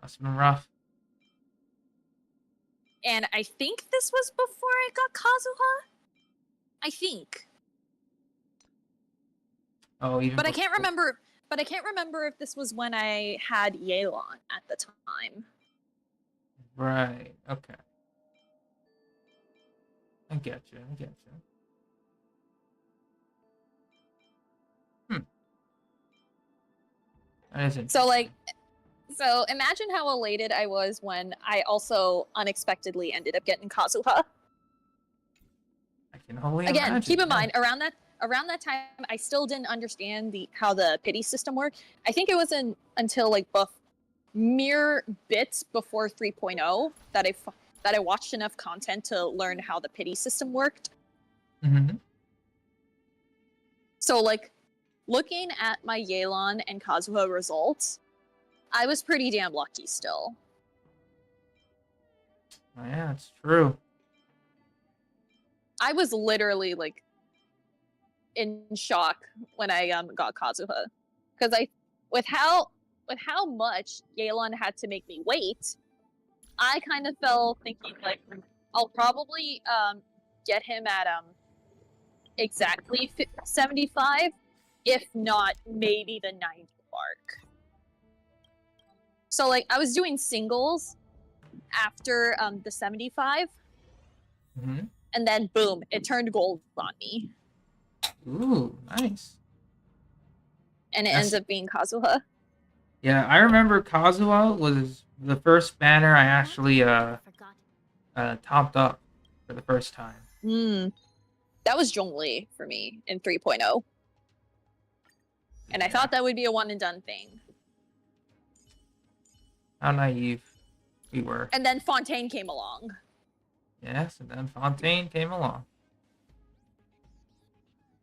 Must have been rough. And I think this was before I got Kazuha? I think. Oh, even. But I can't remember. But I can't remember if this was when I had Yelan at the time. Right. Okay. I get you. That is interesting. So imagine how elated I was when I also unexpectedly ended up getting Kazuha. I can only imagine. Again, keep in mind, around that time, I still didn't understand how the pity system worked. I think it was until like mere bits before 3.0 that I watched enough content to learn how the pity system worked. Mm-hmm. So like, looking at my Yelan and Kazuha results, I was pretty damn lucky still. Oh, yeah, it's true. I was literally like in shock when I got Kazuha, because with how much Yelan had to make me wait, I kind of fell thinking like I'll probably get him at exactly 75, if not maybe the 90 mark. So like I was doing singles after the 75, and then boom, it turned gold on me. Ooh, nice. And it ends up being Kazuha. Yeah, I remember Kazuha was the first banner I actually topped up for the first time. That was Zhongli for me in 3.0. And I thought that would be a one and done thing. How naive we were. And then Fontaine came along. Yes, and then Fontaine came along.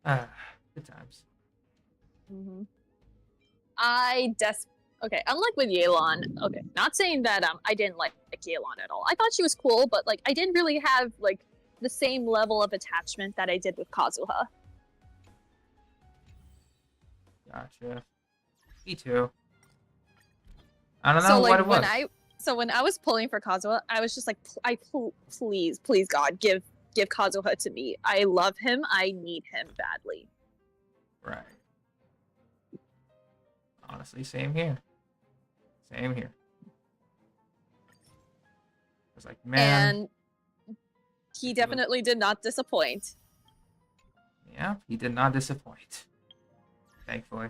Good times. Okay, unlike with Yelan, okay, not saying that I didn't like Yelan at all. I thought she was cool, but like I didn't really have like the same level of attachment that I did with Kazuha. Gotcha. Me too. I don't know what it was. When I was pulling for Kazuha, I was just like, please God, give Kazuha to me. I love him. I need him badly. Right. Honestly, same here. Same here. I was like, man. And he definitely did not disappoint. Yeah, he did not disappoint. Thankfully.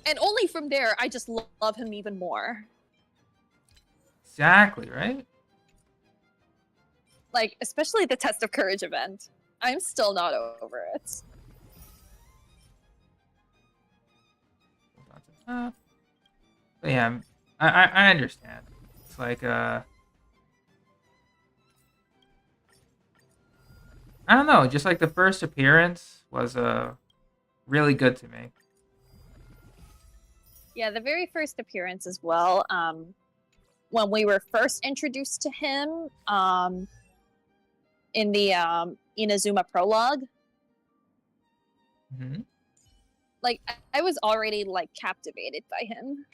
And only from there, I just love him even more. Exactly, right? Like, especially the Test of Courage event. I'm still not over it. But yeah, I understand. It's like, I don't know, just like the first appearance was really good to me. Yeah, the very first appearance as well. When we were first introduced to him, in the Inazuma prologue. Like, I was already like captivated by him.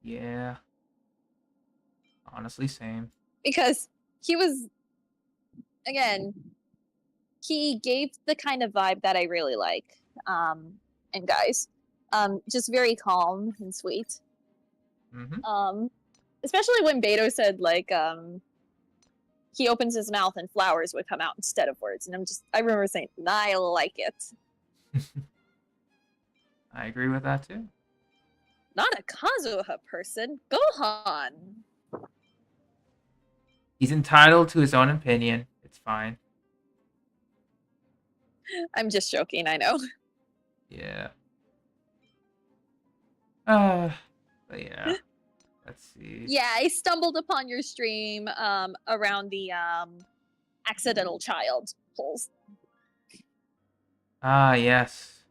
Yeah. Honestly, same. Because he was, again, he gave the kind of vibe that I really like. And guys, just very calm and sweet. Especially when Beto said like, he opens his mouth and flowers would come out instead of words, and I remember saying, I like it. I agree with that too. Not a Kazuha person, Gohan. He's entitled to his own opinion. It's fine. I'm just joking, I know. Yeah. But yeah. Let's see. Yeah, I stumbled upon your stream around the accidental child polls. Ah, yes.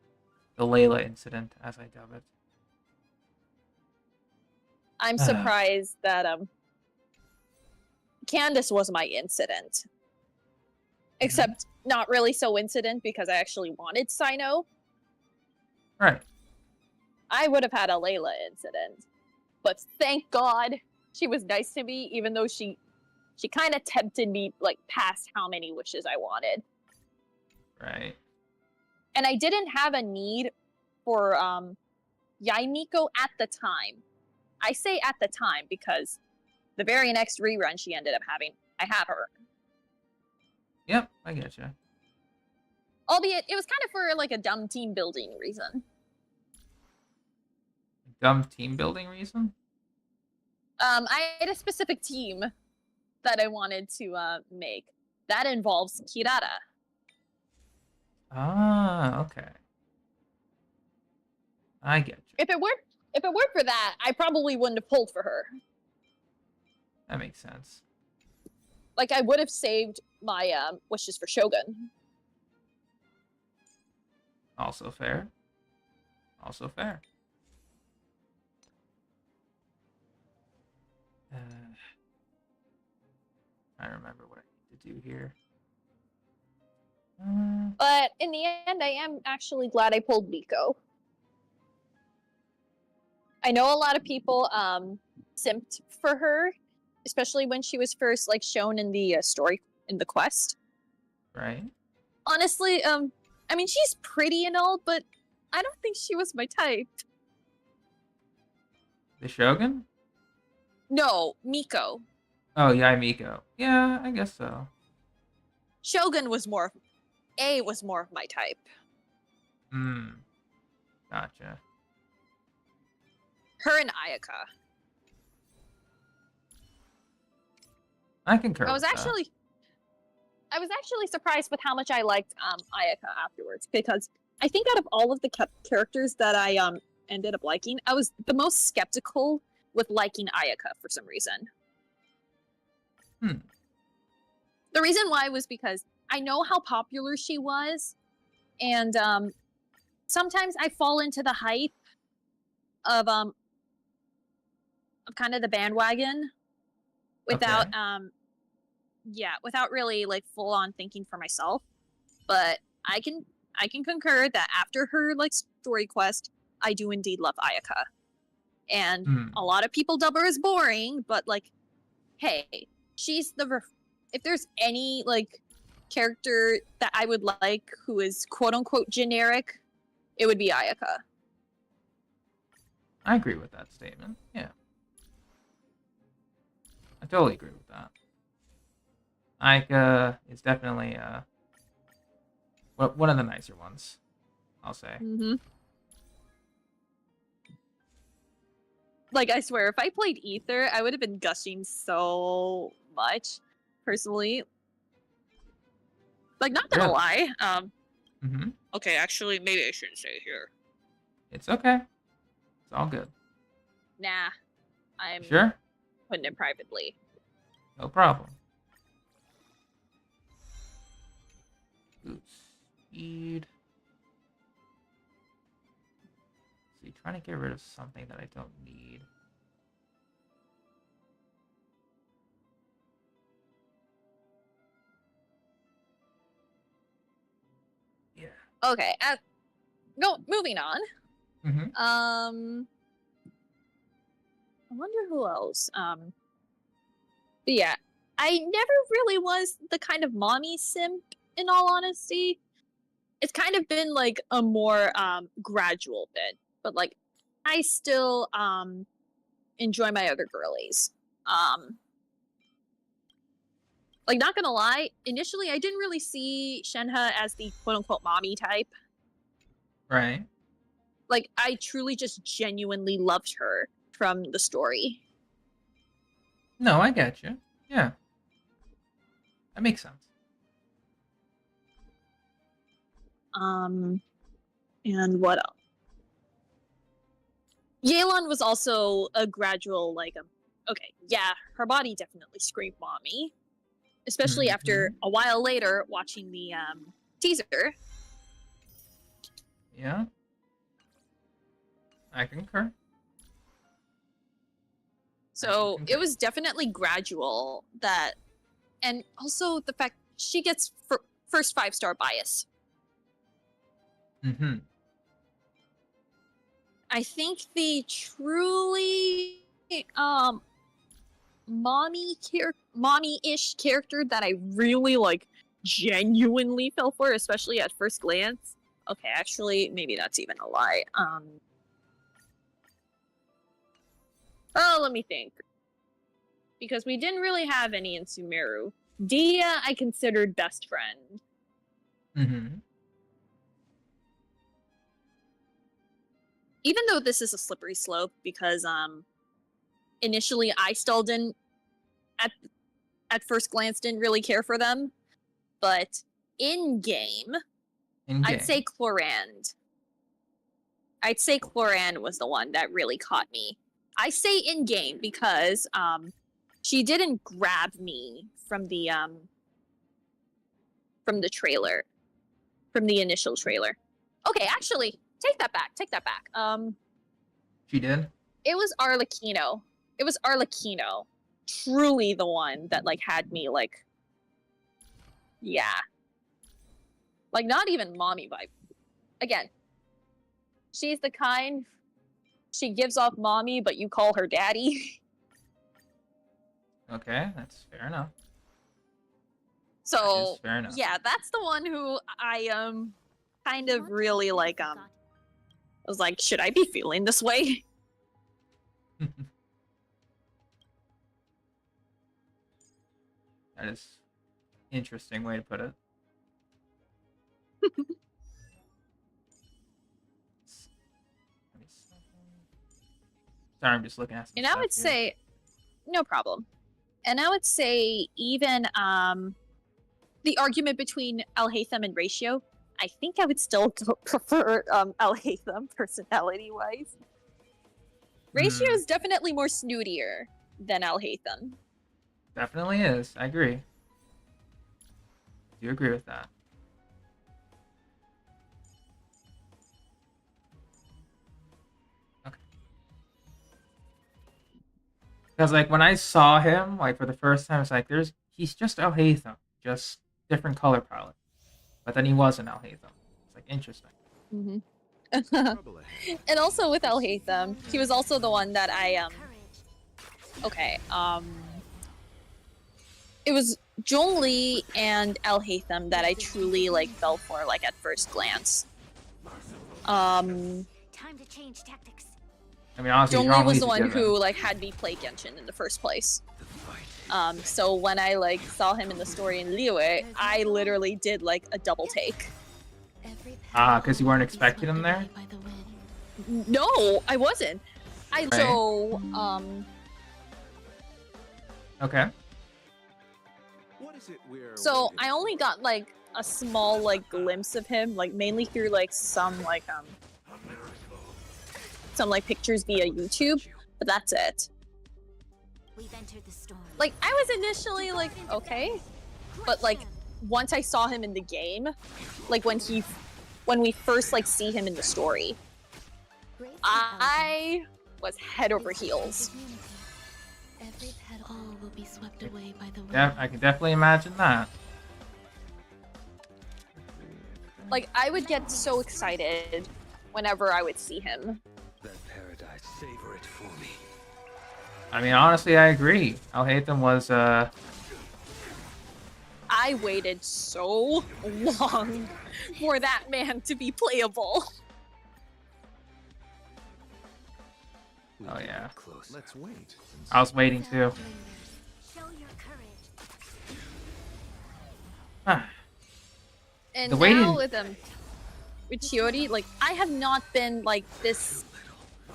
The Layla incident, as I dub it. I'm surprised that Candace was my incident. Except not really so incident because I actually wanted Sino. Right. I would have had a Layla incident. But thank God she was nice to me, even though she kind of tempted me like past how many wishes I wanted. Right. And I didn't have a need for Yaimiko at the time. I say at the time because the very next rerun she ended up having, I have her. Yep, I get you. Albeit, it was kind of for like a dumb team building reason. Dumb team building reason? I had a specific team that I wanted to make. That involves Kirara. Ah, okay. I get you. If it weren't for that, I probably wouldn't have pulled for her. That makes sense. Like, I would have saved my wishes for Shogun. Also fair. Also fair. I remember what I need to do here. But in the end, I am actually glad I pulled Miko. I know a lot of people simped for her, especially when she was first like shown in the story in the quest. Right. Honestly, I mean she's pretty and all, but I don't think she was my type. The Shogun? No, Miko. Oh, yeah, Miko. Yeah, I guess so. Shogun was more of my type. Gotcha. Her and Ayaka. I concur. I was with that. actually surprised with how much I liked Ayaka afterwards, because I think out of all of the characters that I ended up liking, I was the most skeptical with liking Ayaka for some reason. The reason why was because I know how popular she was, and sometimes I fall into the hype of kind of the bandwagon without without really like full on thinking for myself. But I can concur that after her like story quest, I do indeed love Ayaka. And a lot of people dub her as boring, but like, hey, she's the if there's any like character that I would like who is quote unquote generic, it would be Ayaka. I agree with that statement. Yeah. I totally agree with that. Ayaka is definitely one of the nicer ones, I'll say. Like, I swear, if I played Ether, I would have been gushing so much, personally. Like, not gonna lie. Okay, actually, maybe I shouldn't say it here. It's okay. It's all good. Nah. I'm Sure? putting it privately. No problem. Ooh, speed. See, trying to get rid of something that I don't need. Yeah. Okay, moving on. I wonder who else. But yeah, I never really was the kind of mommy simp, in all honesty. It's kind of been like a more gradual bit, but like I still enjoy my other girlies. Like, not gonna lie, initially I didn't really see Shenhe as the quote-unquote mommy type. Right. Like, I truly just genuinely loved her from the story. No, I get you. Yeah. That makes sense. And what else? Yelan was also a gradual, like, okay, yeah, her body definitely screamed mommy. Especially after a while later watching the teaser. Yeah. I concur. So it was definitely gradual that, and also the fact she gets first 5-star bias. I think the truly mommy-ish character that I really like genuinely fell for, especially at first glance. Okay, actually, maybe that's even a lie. Oh, let me think. Because we didn't really have any in Sumeru. Dia, I considered best friend. Even though this is a slippery slope, because initially I still didn't, at first glance, didn't really care for them. But in-game, I'd say Chlorand. I'd say Chlorand was the one that really caught me. I say in-game because she didn't grab me from the trailer, from the initial trailer. Okay, actually, take that back. Take that back. She did? It was Arlecchino. It was Arlecchino. Truly the one that like had me like, yeah. Like not even mommy vibe. Again, she's the kind. She gives off mommy, but you call her daddy. Okay, that's fair enough. That So is fair enough. yeah, that's the one who I kind of really like I was like, should I be feeling this way? That is interesting way to put it. Sorry, I'm just looking at some And I stuff would here. say, no problem. And I would say even the argument between Al-Haytham and Ratio, I think I would still prefer Al-Haytham personality-wise. Ratio is definitely more snootier than Al-Haytham. Definitely is. I agree. Do agree with that. Okay. Because like when I saw him like for the first time, it's like he's just Al-Haytham, just different color palette. But then he wasn't Al-Haytham. It's like interesting. Mm-hmm. And also with Al-Haytham, he was also the one that it was Zhongli and Al-Haytham that I truly like fell for like at first glance. Time to change tactics. I mean, honestly, Zhongli was Zhongli's the a one given. who like had me play Genshin in the first place. So when I like saw him in the story in Liyue, I literally did like a double take. Because you weren't expecting him there? No, I wasn't. Okay. So I only got like a small like glimpse of him, like mainly through like some like pictures via YouTube, but that's it. We've entered the storm. Like I was initially like okay, but like once I saw him in the game, like when we first like see him in the story, I was head over heels. Every petal will be swept away by the wind. Yeah, I can definitely imagine that. Like I would get so excited whenever I would see him. That paradise, savor it for me. I mean, honestly, I agree. Al-Haytham was, I waited so long for that man to be playable. Oh yeah. Close. Let's wait. I was waiting too. Show your courage. And The now waiting- with Chiori, like I have not been like this.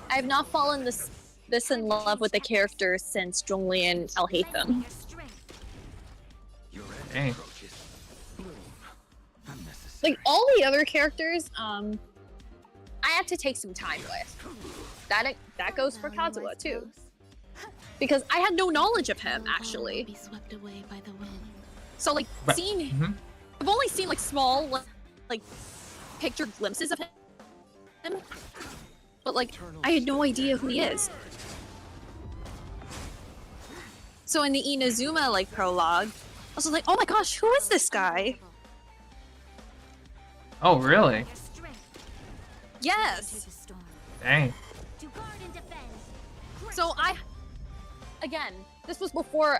I have not fallen this in love with the character since Zhongli and Al-Haytham. Your strength. Your Dang. approach is bloom. Unnecessary. Like all the other characters, I had to take some time with. That goes for Kazuha too, because I had no knowledge of him actually. Be swept away by the wind. So like But- seeing, Mhm. I've only seen like small like picture glimpses of him, but like I had no idea who he is. So in the Inazuma like prologue, I was like, oh my gosh, who is this guy? Oh, really? Your strength. Enter Yes. the storm. Dang. To guard and defend. So this was before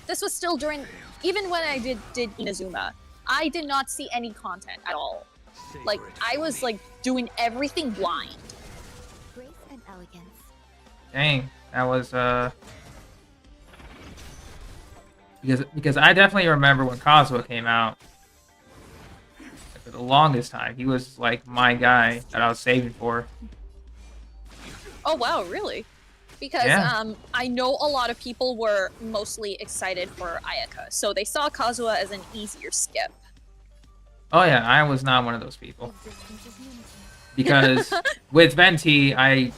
this was still during, even when I did Inazuma, I did not see any content at all. Savor Like, it I for was me. like doing everything blind. Grace and elegance. Dang. That was, Because I definitely remember when Kazuha came out. For the longest time, he was like my guy that I was saving for. Oh wow, really? Because Yeah. I know a lot of people were mostly excited for Ayaka, so they saw Kazuha as an easier skip. Oh yeah, I was not one of those people. Existence is unity. Because with Venti, I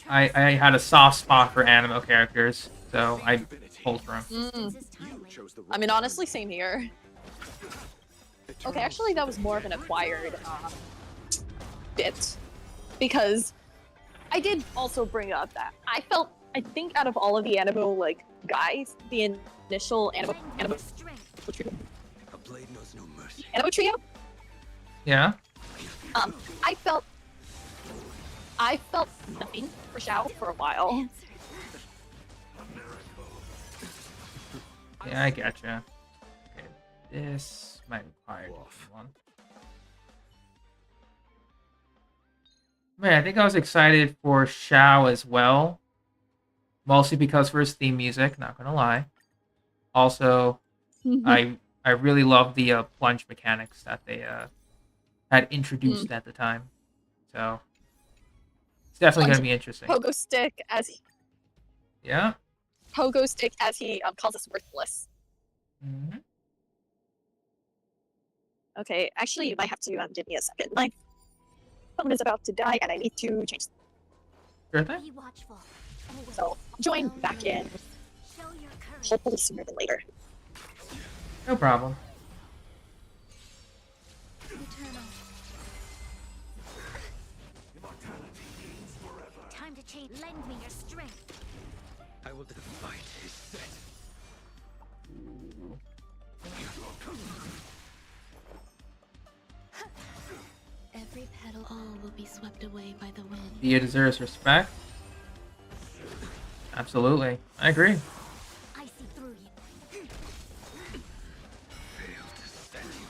had a soft spot for anime characters, so I pulled for him. Existence is timeless. I mean, honestly, same here. Okay, actually, that was more of an acquired bit, because I did also bring up that I think out of all of the Annabelle like guys, the initial Annabelle trio, A blade knows no mercy. Annabelle trio, Yeah. I felt nothing for Xiao for a while. Answer. Yeah, I gotcha. Okay, this might require one. Man, I think I was excited for Shao as well. Mostly because for his theme music, not gonna lie. Also, I really love the plunge mechanics that they had introduced at the time. So it's definitely gonna be interesting. Pogo stick Yeah. he calls us worthless. Mhm. Okay, actually, you might have to give me a second. My phone is about to die, and I need to change. Sure thing. Be watchful. So join back in, Show your courage. hopefully sooner than later. No problem. Eternal. Time to change. Lend me your strength. I will fight his set. Every petal, all will be swept away by the wind. Dia deserves respect. Absolutely. I agree. I see through you. Failed to set you.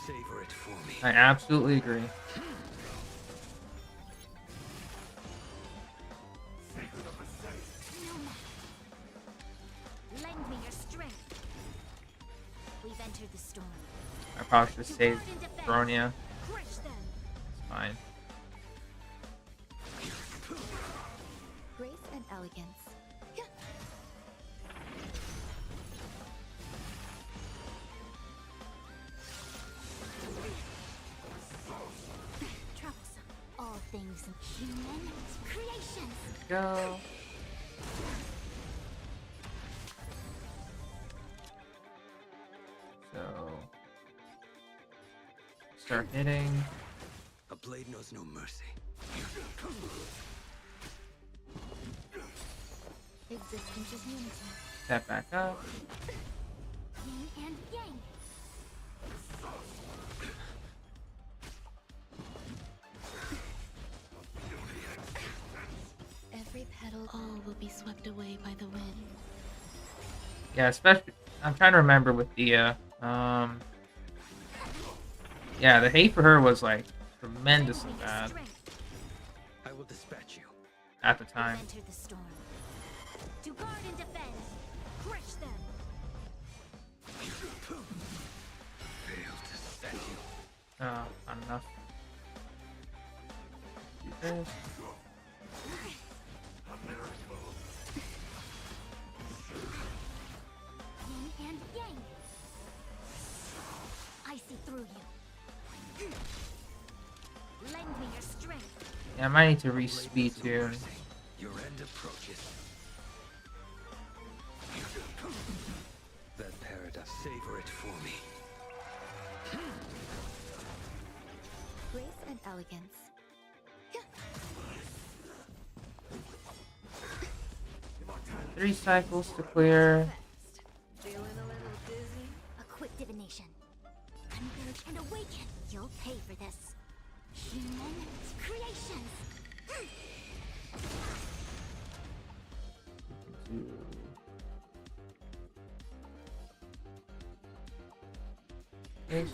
Savor it for me. I absolutely agree. Lend me your strength. We've entered the storm. I probably should have saved Bronia. Crush them. It's fine. Grace and elegance. Troublesome. All things human creations. Go. So start hitting. A blade knows no mercy. Existence is unity. Step back up. Yin and yang. Every petal, all will be swept away by the wind. Yeah, especially I'm trying to remember with Dia. Yeah, the hate for her was like tremendously bad I will dispatch you. at the time. Enter the storm. To guard and defend. Crush them. Failed to set you. Oh, not enough. Do this. Yin and yang. I see through you. Lend me your strength. Yeah, I might need to re-speed tune. Your end approaches. That paradise, savor it for me. Grace and elegance. 3 cycles to clear. Feeling a little dizzy? A quick divination. Converge and awaken. You'll pay for this. Human creations. Okay.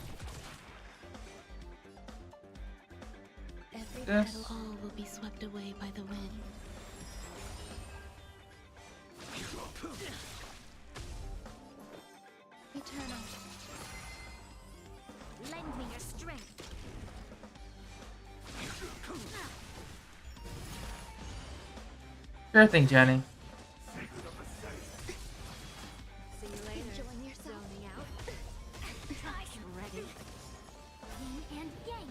Every This. petal, all will be swept away by the wind. Eternal. Lend me your strength. Sure thing, Jenny. See you later. Enjoying yourself. Zoning out. I'm ready. Yin and yang.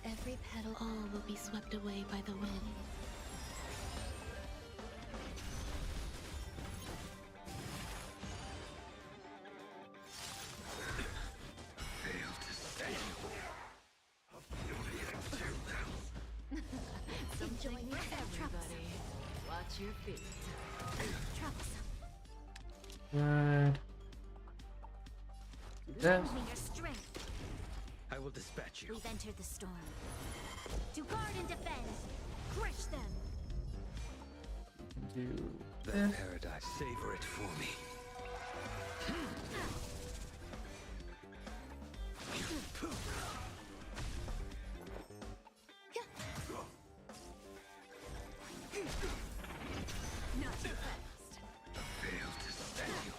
Every petal, all will be swept away by the wind. Failed to stand Something for everybody. Watch your feet. Troublesome. Good. This. Lend me your strength. I will dispatch you. We've entered the storm. To guard and defend. Crush them. Do That this. paradise, savor it for me. Not too fast. Failed to stand you.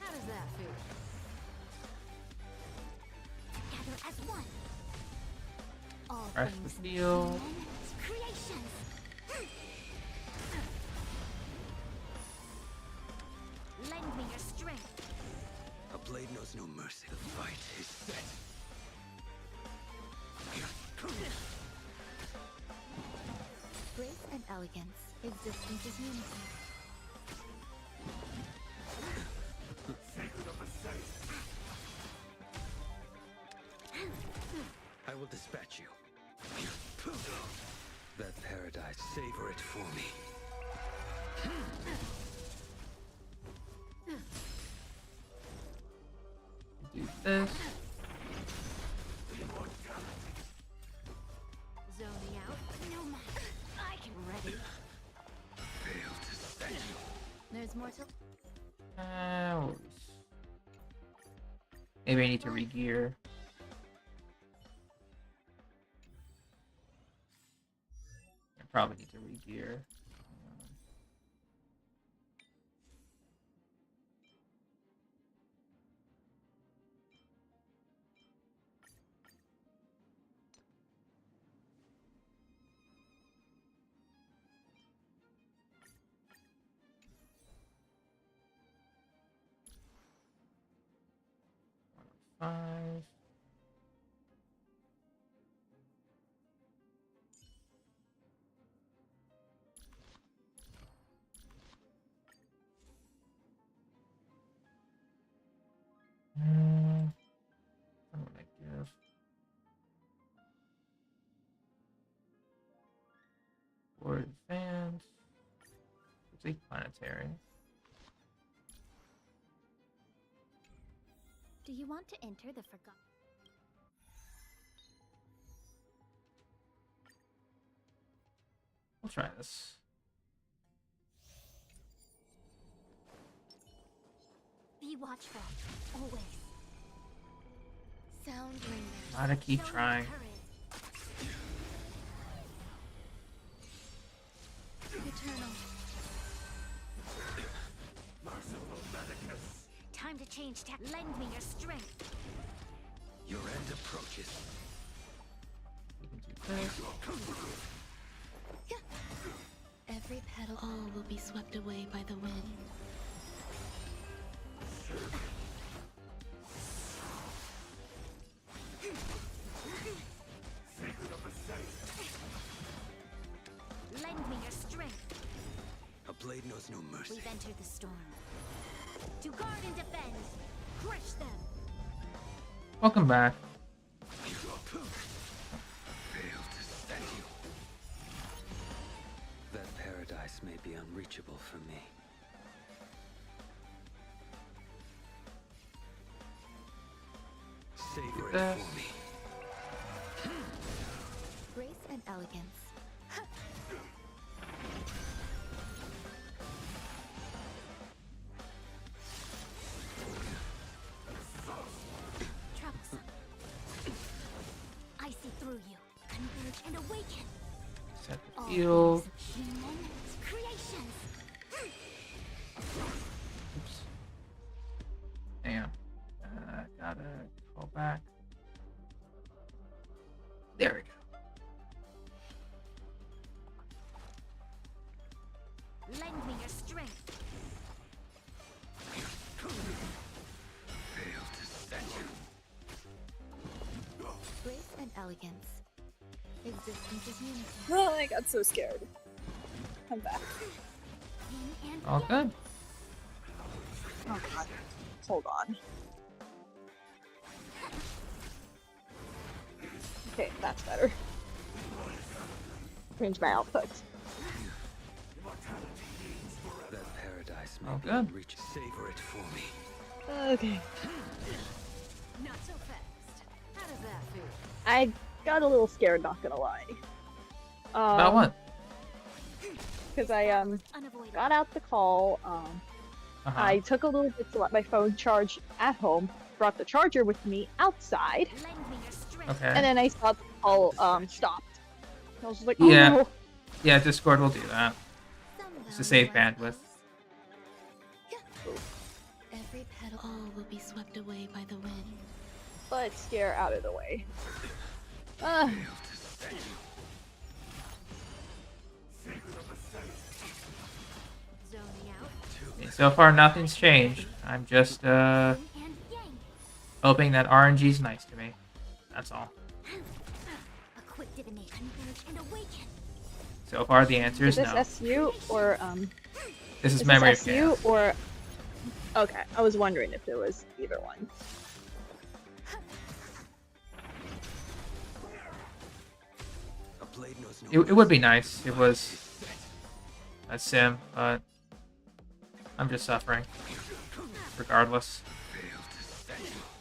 How does that feel? Together as one. All Press things the field. human creations. Lend me your strength. A blade knows no mercy. The fight is set. Grace and elegance. Existence is unity. I will dispatch you. That paradise, savor it for me. Do this. Zoning out. No matter. I can ready. Failed to stand you. There's more to. What was- Maybe I need to regear. I probably need to regear. Five. What would I give? For advance. It's a planetary. Do you want to enter the forgotten? We'll try this. Be watchful. Always. Sound ringers. Gotta keep Show me trying. courage. Eternal. Time to change tech. Lend me your strength. Your end approaches. We can do this. Every petal, all will be swept away by the wind. Lend me your strength. A blade knows no mercy. We've entered the storm. To guard and defend. Crush them. Welcome back. Failed to stand you. That paradise may be unreachable for me. Savor it for me. Grace and elegance. Troublesome. I see through you. Converge and awaken. Set the All field. things human creations. Oops. Hang on. Gotta call back. There we go. Lend me your strength. Failed to stand you. Grace and elegance. Existence is unity. Oh, I got so scared. I'm back. Yin and All good. Oh god. Hold on. Okay, that's better. Change my output. That paradise may Oh, be good. unreachable. Savor it for me. Okay. not so fast. How does that feel? I got a little scared, not gonna lie. About what? Because I Unavoidable. got out the call. I took a little bit to let my phone charge at home. Brought the charger with me outside, Lend me your strength. Okay. and then I saw the call stopped. I was like, oh Yeah. no. Yeah, Discord will do that. Some It's to value, save I bandwidth. suppose. Every petal, all will be swept away by the wind. But scare out of the way. Zoning out. Okay, so far, nothing's changed. I'm just Yin and yang. hoping that RNG's nice to me. That's all. A quick divination. Converge and awaken. So far, the answer Is is this no. SU or This is is memory this of SU chaos. or okay? I was wondering if it was either one. A blade knows no It would be nice. It was a sim, but I'm just suffering. Regardless.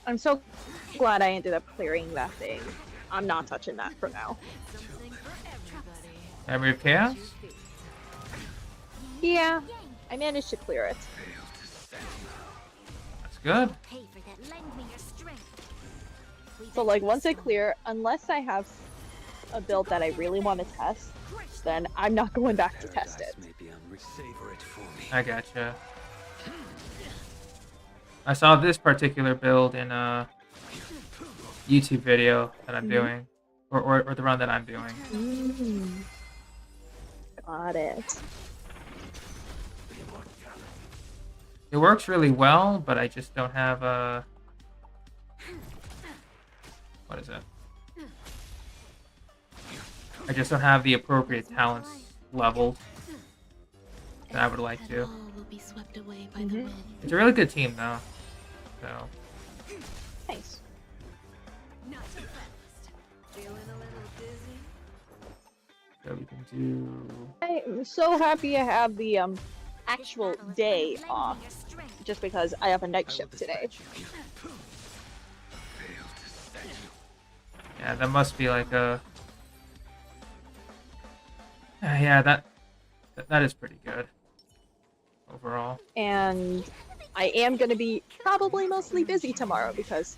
I'm so glad I ended up clearing that thing. I'm not touching that for now. Something for everybody. Memory of chaos? Yeah, I managed to clear it. That's good. Pay for that. Lend me your strength. So like once I clear, unless I have a build that I really want to test, then I'm not going back to test it. Paradise may be Savor it for me. I gotcha. I saw this particular build in a YouTube video that I'm doing, or the run that I'm doing. Got it. It works really well, but I just don't have a... What is it? I just don't have the appropriate talents leveled that I would like And to. all will be swept away by the wind. It's a really good team, though. So, Nice. Not so fast. Feeling a little dizzy. so we can do... I'm so happy I have the actual This battle is day gonna lend me off, your strength. just because I have a night I will shift today. dispatch you. Fail to stand you. Yeah, that must be like a... Yeah, that is pretty good. Overall. And I am gonna be probably mostly busy tomorrow because,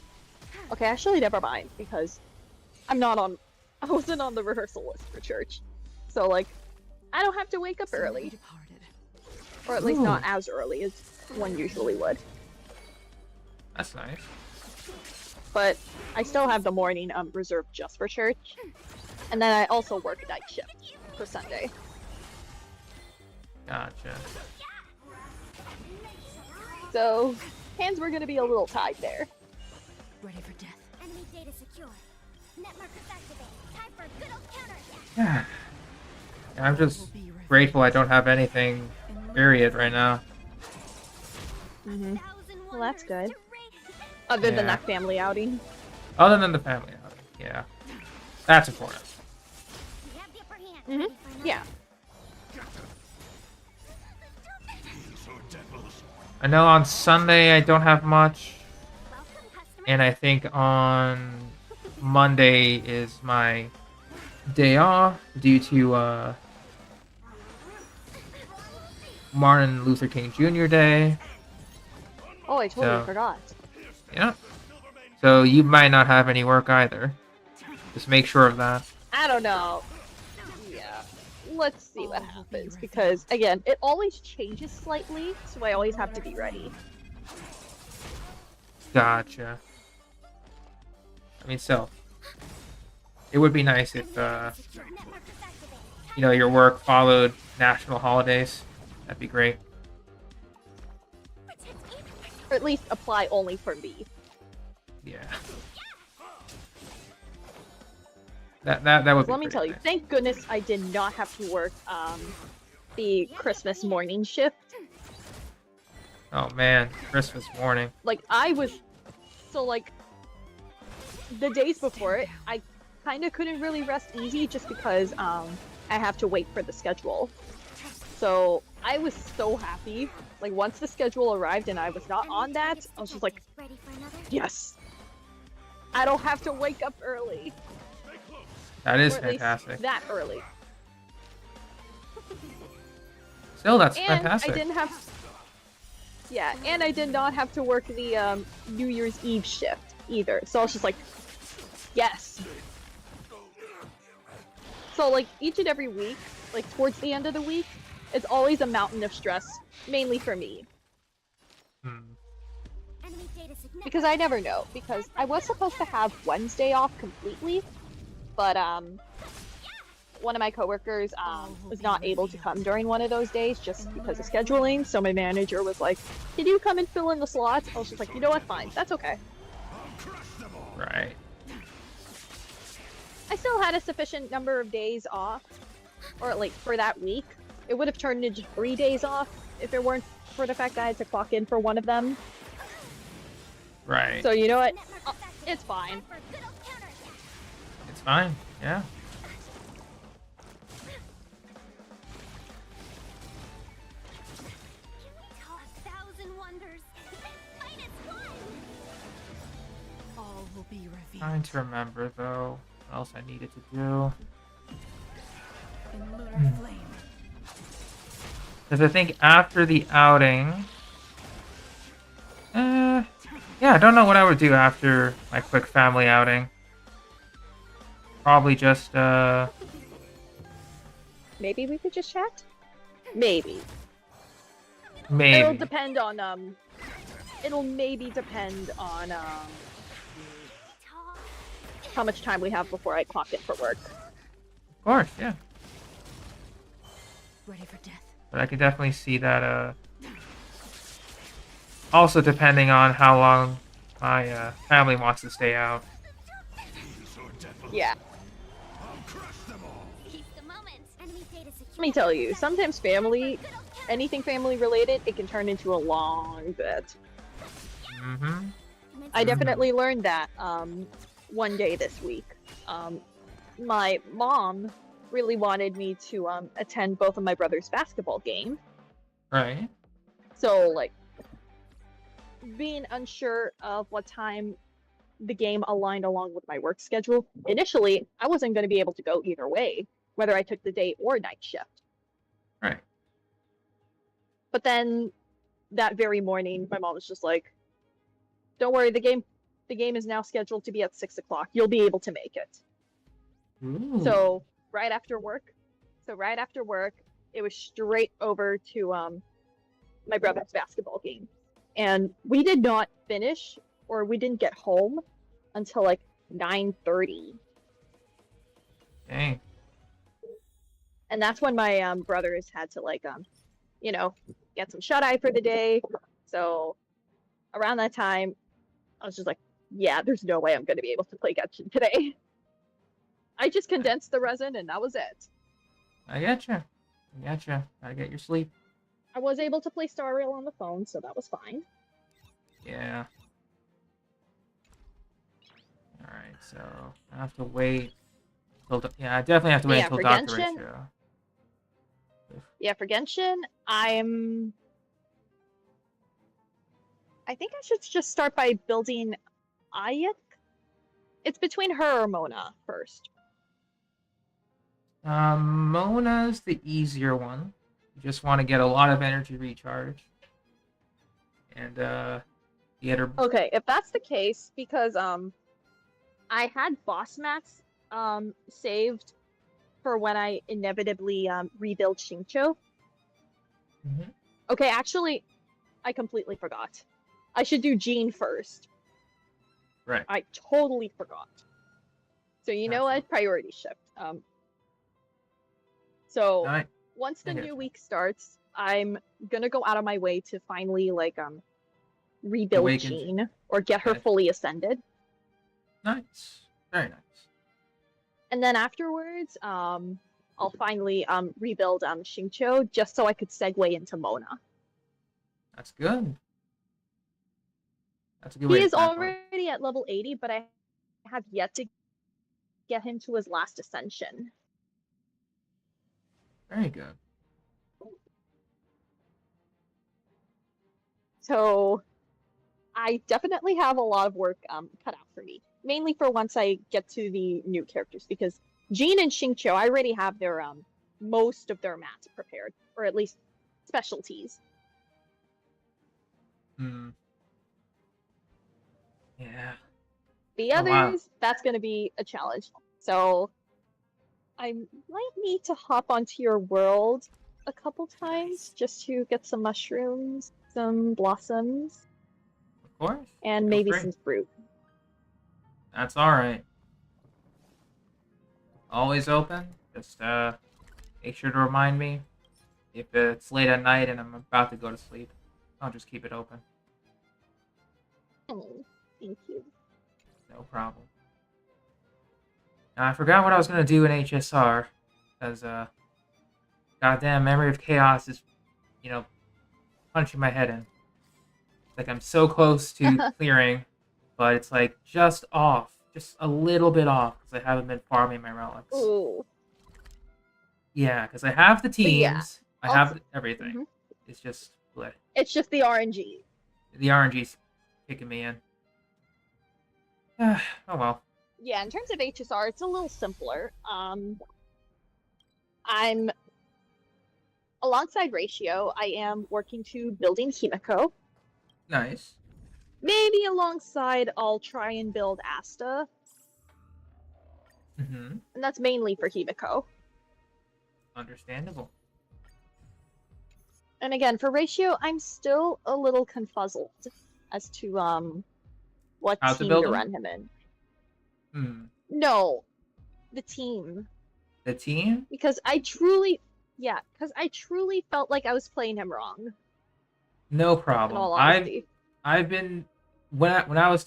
okay, actually never mind because I wasn't on the rehearsal list for church, so like I don't have to wake up early, or at least not as early as one usually would. That's nice. But I still have the morning reserved just for church, and then I also work night shift for Sunday. Gotcha. So hands were gonna be a little tied there. Ready for death. Enemy data secure. Net markers activate. Time for a good old counterattack. Yeah. I'm just grateful I don't have anything, period, right now. Thousand Well, that's wonders good. to raise. Other than Yeah. that family outing. Other than the family outing, yeah. That's important. We have the upper hand. Mhm. Ready for another? Yeah. I know on Sunday I don't have much, Welcome, customer. and I think on Monday is my day off due to Martin Luther King Jr. Day. Oh, I totally So- forgot. Yeah. So you might not have any work either. Just make sure of that. I don't know. Yeah. Let's see what happens because again, it always changes slightly, so I always have to be ready. Gotcha. I mean, so it would be nice if Net markers activate. you know, your work followed national holidays. That'd be great. Or at least apply only for me. Yeah. That would be Let me pretty tell you, nice. thank goodness I did not have to work the Christmas morning shift. Oh man, Christmas morning. Like I was so like the days before it, I kind of couldn't really rest easy just because I have to wait for the schedule. So I was so happy. Like once the schedule arrived and I was not on that, I was just like, Ready for another? yes, I don't have to wake up early. That is Or at least fantastic. that early. Still, that's And fantastic. I didn't have. Yeah, and I did not have to work the New Year's Eve shift either. So I was just like, yes. So like each and every week, like towards the end of the week, it's always a mountain of stress, mainly for me. Hmm. Enemy data significant. Because I never know. Because I was supposed to have Wednesday off completely, but one of my coworkers was not able to come during one of those days just because of scheduling. So my manager was like, "Can you come and fill in the slots?" I was just like, "You know what? Fine, that's okay." Right. I still had a sufficient number of days off, or like for that week. It would have turned into 3 days off if it weren't for the fact that I had to clock in for one of them. Right. So you know what? It's fine. For a good old counterattack. It's fine. Yeah. Taught 1,000 wonders. Finest one. All will be revealed. Trying to remember though what else I needed to do. In lunar flame. Because I think after the outing, yeah, I don't know what I would do after my quick family outing. Probably just Maybe we could just chat. Maybe. It'll maybe. depend on It'll maybe depend on how much time we have before I clock in for work. Of course, yeah. Ready for death. But I could definitely see that. Also, depending on how long my family wants to stay out. Yeah. Keep the moment. Enemy data secure. Let me tell you, sometimes anything family related, it can turn into a long bit. Mm-hmm. I definitely learned that one day this week. My mom really wanted me to attend both of my brother's basketball games. Right. So, like, being unsure of what time the game aligned along with my work schedule, initially, I wasn't going to be able to go either way, whether I took the day or night shift. Right. But then, that very morning, my mom was just like, "Don't worry, the game is now scheduled to be at 6 o'clock. You'll be able to make it." Ooh. So right after work, it was straight over to my brother's basketball game, and we did not finish, or we didn't get home until like 9:30, Dang. and that's when my brothers had to like get some shut eye for the day. So around that time, I was just like, yeah, there's no way I'm going to be able to play Genshin today. I just condensed the resin and that was it. I getcha. Gotta get your sleep. I was able to play Star Rail on the phone, so that was fine. Yeah. Alright, so I have to wait till... Yeah, I definitely have to wait Yeah, until for Dr. Genshin- Ratio. Yeah, for Genshin, I think I should just start by building Ayek. It's between her or Mona first. Mona's the easier one. You just want to get a lot of energy recharge. And, get her... Okay, if that's the case, because I had boss mats saved for when I inevitably rebuild Shincho. Mhm. Okay, actually, I completely forgot. I should do Jean first. Right. I totally forgot. So you know what? Priority shift. So Alright. once the I new gotcha. week starts, I'm gonna go out of my way to finally like rebuild Awaken Jean or get her Okay. fully ascended. Nice. Very nice. And then afterwards, I'll finally rebuild Xingqiu just so I could segue into Mona. That's good. That's a good way He to is tackle it. already at level 80, but I have yet to get him to his last ascension. Very good. So I definitely have a lot of work cut out for me, mainly for once I get to the new characters, because Jean and Xingqiu, I already have their most of their mats prepared, or at least specialties. Hmm. Yeah. The Oh, wow. others, that's going to be a challenge. So I might need to hop onto your world a couple times just to get some mushrooms, some blossoms, Of course. and Feel maybe free. some fruit. That's all right. Always open. Just make sure to remind me if it's late at night and I'm about to go to sleep. I'll just keep it open. Oh, thank you. No problem. Now, I forgot what I was gonna do in HSR, because goddamn Memory of Chaos is, punching my head in. It's like I'm so close to clearing, but it's like just off, just a little bit off, because I haven't been farming my relics. Ooh. Yeah, because I have the yeah, teams, I have everything. Mhm. It's just bleh. It's just the RNG. The RNG's kicking me in. Oh well. Yeah, in terms of HSR, it's a little simpler. I'm alongside Ratio, I am working to building Himiko. Nice. Maybe alongside, I'll try and build Asta, Mm-hmm. and that's mainly for Himiko. Understandable. And again, for Ratio, I'm still a little confuzzled as to what How to team build to him? run him in. Hmm. No, the team. The team? Because I truly felt like I was playing him wrong. No In problem. all honesty. I've been when I was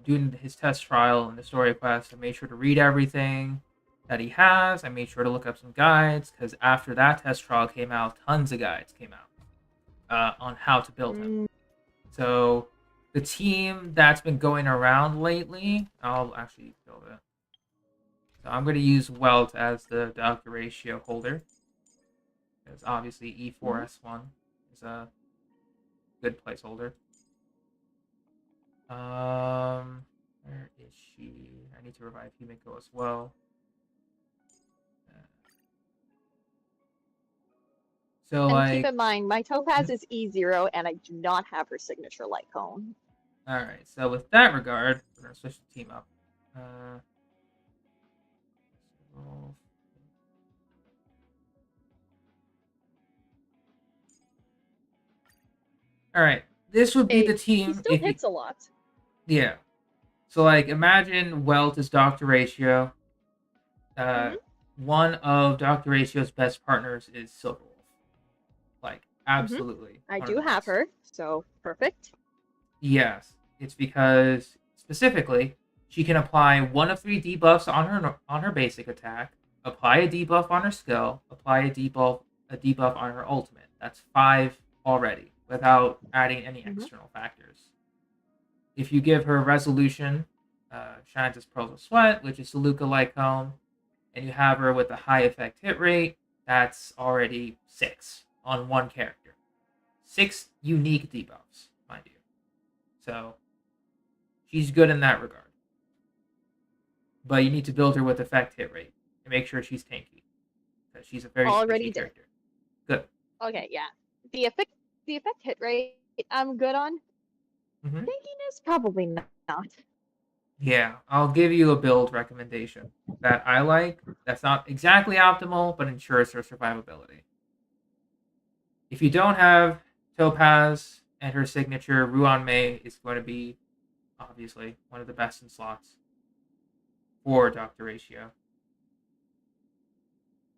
doing his test trial and the story quest, I made sure to read everything that he has. I made sure to look up some guides, because after that test trial came out, tons of guides came out on how to build him. So the team that's been going around lately, I'll actually build it. So I'm going to use Welt as the Dr. Ratio holder, because obviously E4S1 is a good placeholder. Where is she? I need to revive Himiko as well. So, And like, keep in mind, my Topaz is E0, and I do not have her signature light cone. all right. So with that regard, we're gonna switch the team up. All right. This would be the team. He still if hits a lot. Yeah. So, like, imagine Welt is Dr. Ratio. One of Dr. Ratio's best partners is Silverwolf. Like, absolutely. I one do of the have best. her, so perfect. Yes. It's because, specifically, she can apply one of 3 debuffs on her basic attack, apply a debuff on her skill, apply a debuff on her ultimate. That's 5 already, without adding any external factors. If you give her Resolution, Shines as Pearls of Sweat, which is Saluka Lycombe, and you have her with a high effect hit rate, that's already 6 on one character. 6 unique debuffs, mind you. So, she's good in that regard. But you need to build her with effect hit rate and make sure she's tanky, because she's a very Already squishy did. character. Good. Okay, yeah. The effect hit rate, I'm good on. Tankiness, probably not. Yeah, I'll give you a build recommendation that I like. That's not exactly optimal, but ensures her survivability. If you don't have Topaz and her signature, Ruan Mei is going to be, obviously, one of the best in slots for Dr. Ratio.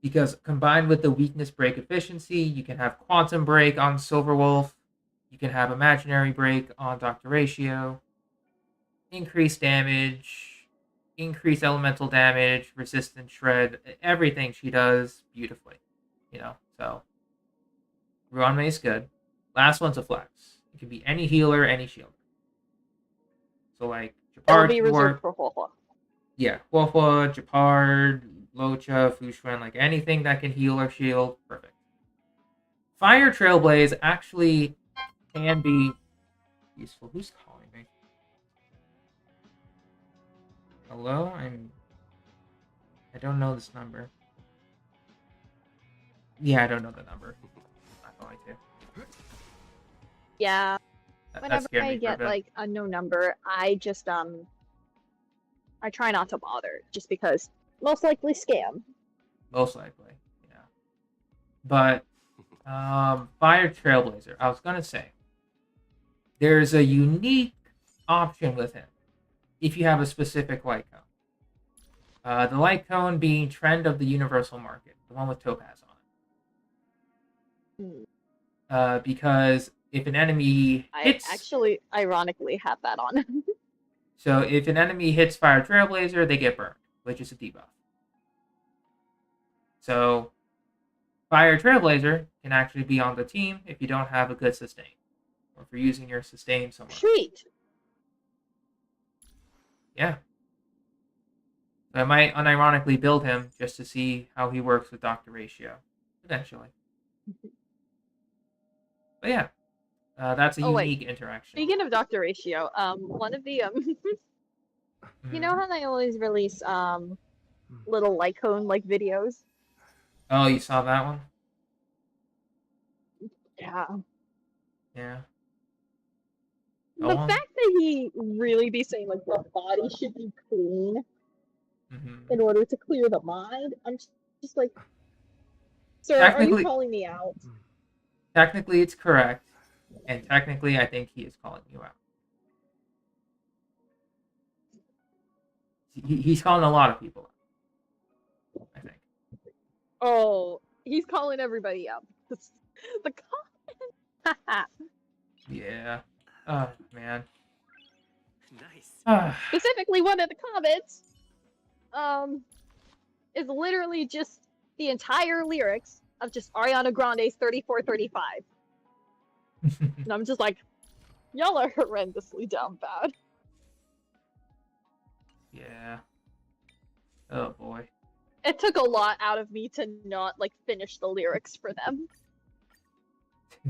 Because combined with the weakness break efficiency, you can have Quantum Break on Silverwolf, you can have Imaginary Break on Dr. Ratio, increased damage, increase elemental damage, resistance shred, everything she does beautifully. You know, so Ruanmei is good. Last one's a flex. It can be any healer, any shielder. So like It'll Japard be can work. reserved for Huohua. Yeah, Huohua, Japard, Locha, Fuxuan, like anything that can heal or shield, perfect. Fire Trailblaze actually can be useful. Who's calling me? Hello? I don't know this number. Yeah, I don't know the number. I'm not going to. Yeah. That Whenever scared me I for a get bit. like a no number, I just I try not to bother, just because most likely scam. Most likely, yeah. But Fire Trailblazer, I was gonna say, there's a unique option with him if you have a specific light cone. The light cone being Trend of the Universal Market, the one with Topaz on it. Because if an enemy hits, I actually, ironically, have that on. so if an enemy hits Fire Trailblazer, they get burned, which is a debuff. So Fire Trailblazer can actually be on the team if you don't have a good sustain, or if you're using your sustain somewhere. Sweet. Yeah. So I might unironically build him just to see how he works with Dr. Ratio, eventually. But yeah, that's a unique interaction. Speaking of Dr. Ratio, one of the you know how they always release little Lycone like videos? Oh, you saw that one? Yeah. Yeah. The fact that he really be saying like the body should be clean in order to clear the mind, I'm just like, sir, are you calling me out? Technically, it's correct, and technically, I think he is calling you out. He's calling a lot of people out, I think. Oh, he's calling everybody out. The comment. Yeah. Oh, man. Nice. Specifically, one of the comments is literally just the entire lyrics of just Ariana Grande's 3435. And I'm just like, y'all are horrendously down bad. Yeah. Oh, boy. It took a lot out of me to not, like, finish the lyrics for them.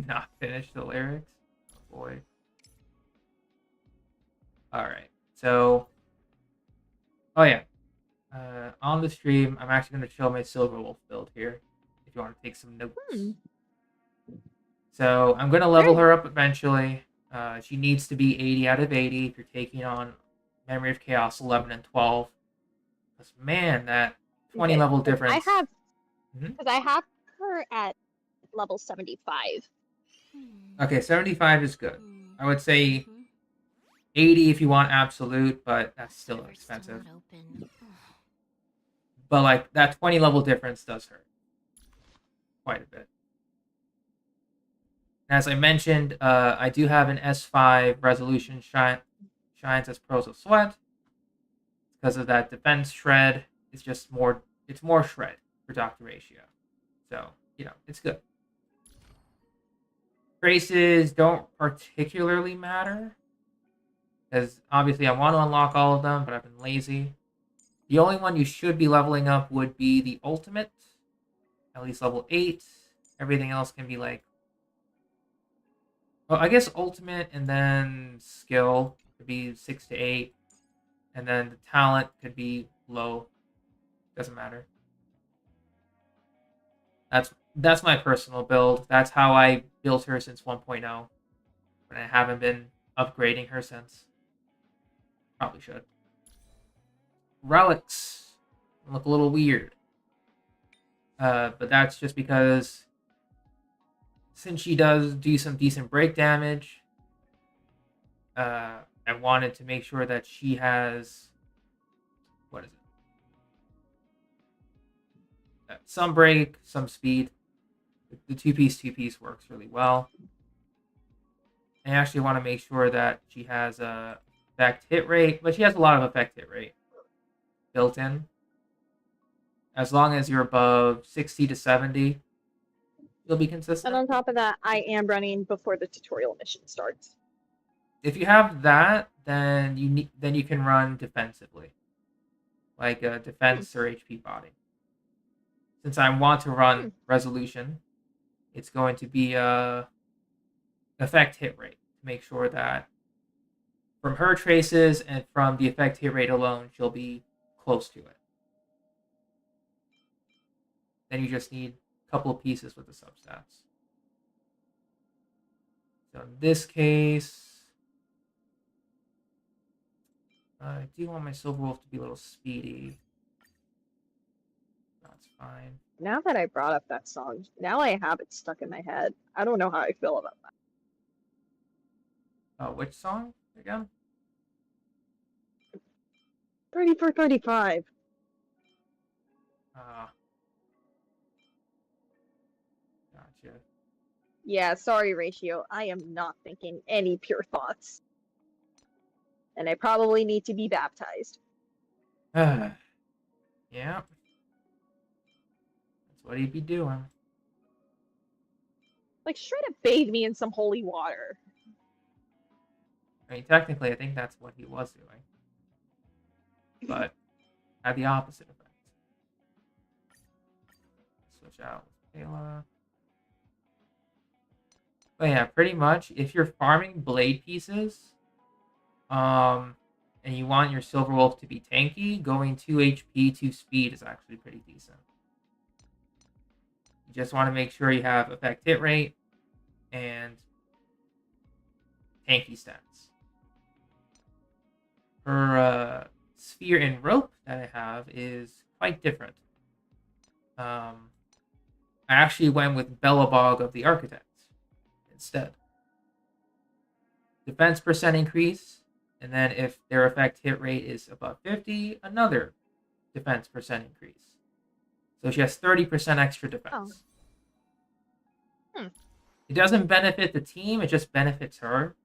Not finish the lyrics? Oh, boy. Alright, so... Oh, yeah. On the stream, I'm actually going to show my Silver Wolf build here, if you want to take some notes. So, I'm going to level her up eventually. She needs to be 80 out of 80 if you're taking on Memory of Chaos 11 and 12. Because, man, that 20 level difference... Because I have her at level 75. Okay, 75 is good. I would say 80 if you want absolute, but that's still expensive. But like that 20 level difference does hurt quite a bit. As I mentioned, I do have an S5 resolution shines as Pearls of Sweat. Because of that defense shred, it's just more. It's more shred for Dr. Ratio, so you know it's good. Traces don't particularly matter, because obviously I want to unlock all of them, but I've been lazy. The only one you should be leveling up would be the ultimate, at least level 8. Everything else can be like, well, I guess ultimate and then skill could be 6 to 8, and then the talent could be low. Doesn't matter. That's my personal build. That's how I built her since 1.0, but I haven't been upgrading her since. Probably should. Relics look a little weird, but that's just because since she does do some decent break damage, I wanted to make sure that she has, what is it? Some break, some speed. The two-piece works really well. I actually want to make sure that she has a effect hit rate, but she has a lot of effect hit rate. built in. As long as you're above 60 to 70, you'll be consistent. And on top of that, I am running before the tutorial mission starts. If you have that, then you can run defensively, like a defense or HP body. Since I want to run resolution, it's going to be effect hit rate to make sure that from her traces and from the effect hit rate alone, she'll be close to it. Then you just need a couple of pieces with the substats. So in this case, I do want my Silver Wolf to be a little speedy. That's fine. Now that I brought up that song, now I have it stuck in my head. I don't know how I feel about that. Which song again? 3435. Gotcha. Yeah, sorry, Ratio. I am not thinking any pure thoughts. And I probably need to be baptized. Yeah. That's what he'd be doing. Like, straight up bathe me in some holy water. I mean, technically, I think that's what he was doing. But had the opposite effect. Switch out with Kayla. But yeah, pretty much, if you're farming blade pieces, and you want your Silver Wolf to be tanky, going 2 HP, 2 speed is actually pretty decent. You just want to make sure you have effect hit rate and tanky stats. Her sphere and rope that I have is quite different. I actually went with Bellabog of the Architects instead. Defense percent increase, and then if their effect hit rate is above 50, another defense percent increase. So she has 30% extra defense. It doesn't benefit the team, it just benefits her.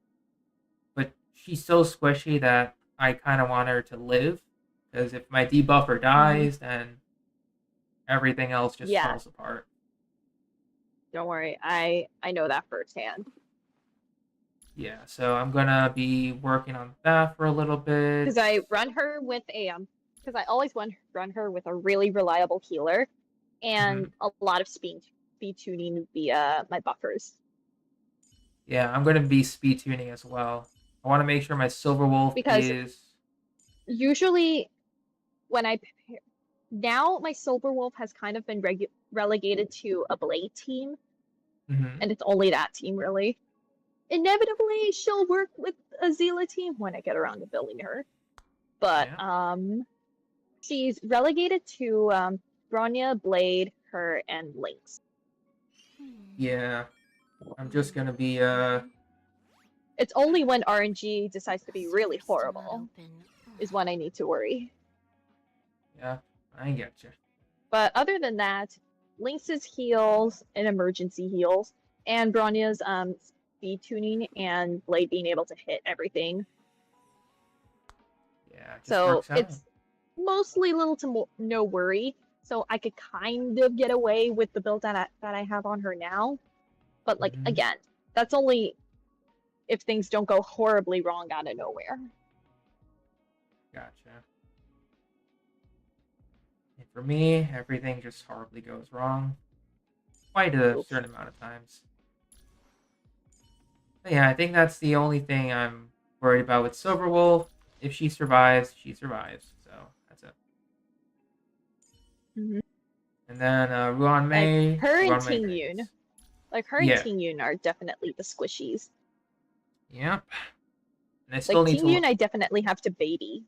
But she's so squishy that I kind of want her to live. Because if my debuffer dies, then everything else just falls apart. Don't worry, I know that firsthand. Yeah, so I'm gonna be working on that for a little bit. Because I run her with a because I always run her with a really reliable healer, and a lot of speed tuning via my buffers. Yeah, I'm gonna be speed tuning as well. I want to make sure my Silver Wolf is. Usually, when now my Silver Wolf has kind of been relegated to a Blade team, and it's only that team really. Inevitably, she'll work with a Zila team when I get around to building her. But she's relegated to Bronya, Blade, her, and Lynx. Yeah, I'm just gonna be It's only when RNG decides to be really horrible is when I need to worry. Yeah, I get you. But other than that, Lynx's heals and emergency heals, and Bronya's speed tuning and Blade being able to hit everything. Yeah, so it's mostly little to no worry. So I could kind of get away with the build that I have on her now. But like again, that's only if things don't go horribly wrong out of nowhere. Gotcha. And for me, everything just horribly goes wrong. Quite a certain amount of times. But yeah, I think that's the only thing I'm worried about with Silver Wolf. If she survives, she survives. So that's it. And then Ruan Mei. Like her and Ting Yun. Like her and Ting Yun are definitely the squishies. Yep. And I still need Ting Yun, I definitely have to baby.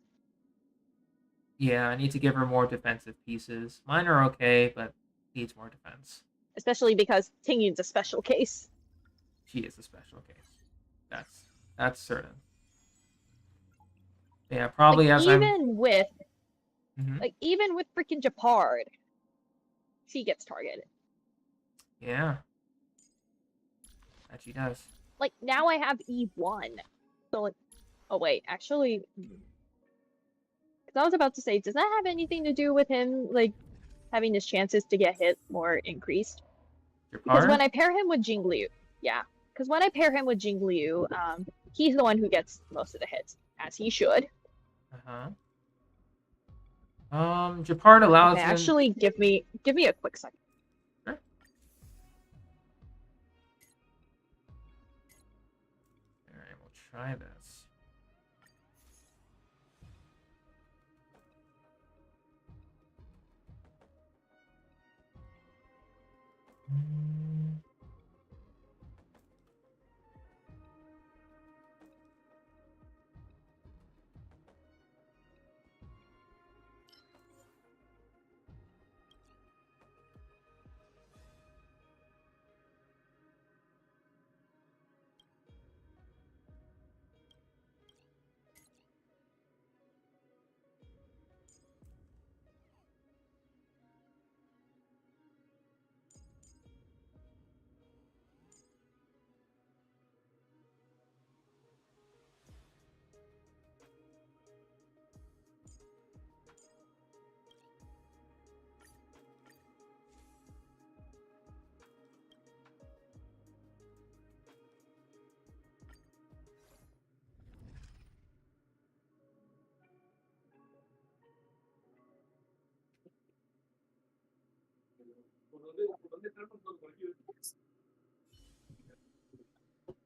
Yeah, I need to give her more defensive pieces. Mine are okay, but needs more defense. Especially because Ting Yun's a special case. She is a special case. That's certain. Yeah, probably like, as even with like even with freaking Japard, she gets targeted. Yeah. That she does. Like now I have E1. So like oh wait, actually Because I was about to say, does that have anything to do with him, like, having his chances to get hit more increased? Your Because when partner? I pair him with Jingliu, yeah. Because when I pair him with Jingliu, he's the one who gets most of the hits, as he should. Uh-huh. Japard allows Okay, him. actually, give me a quick second. Sure. Alright, we'll try this.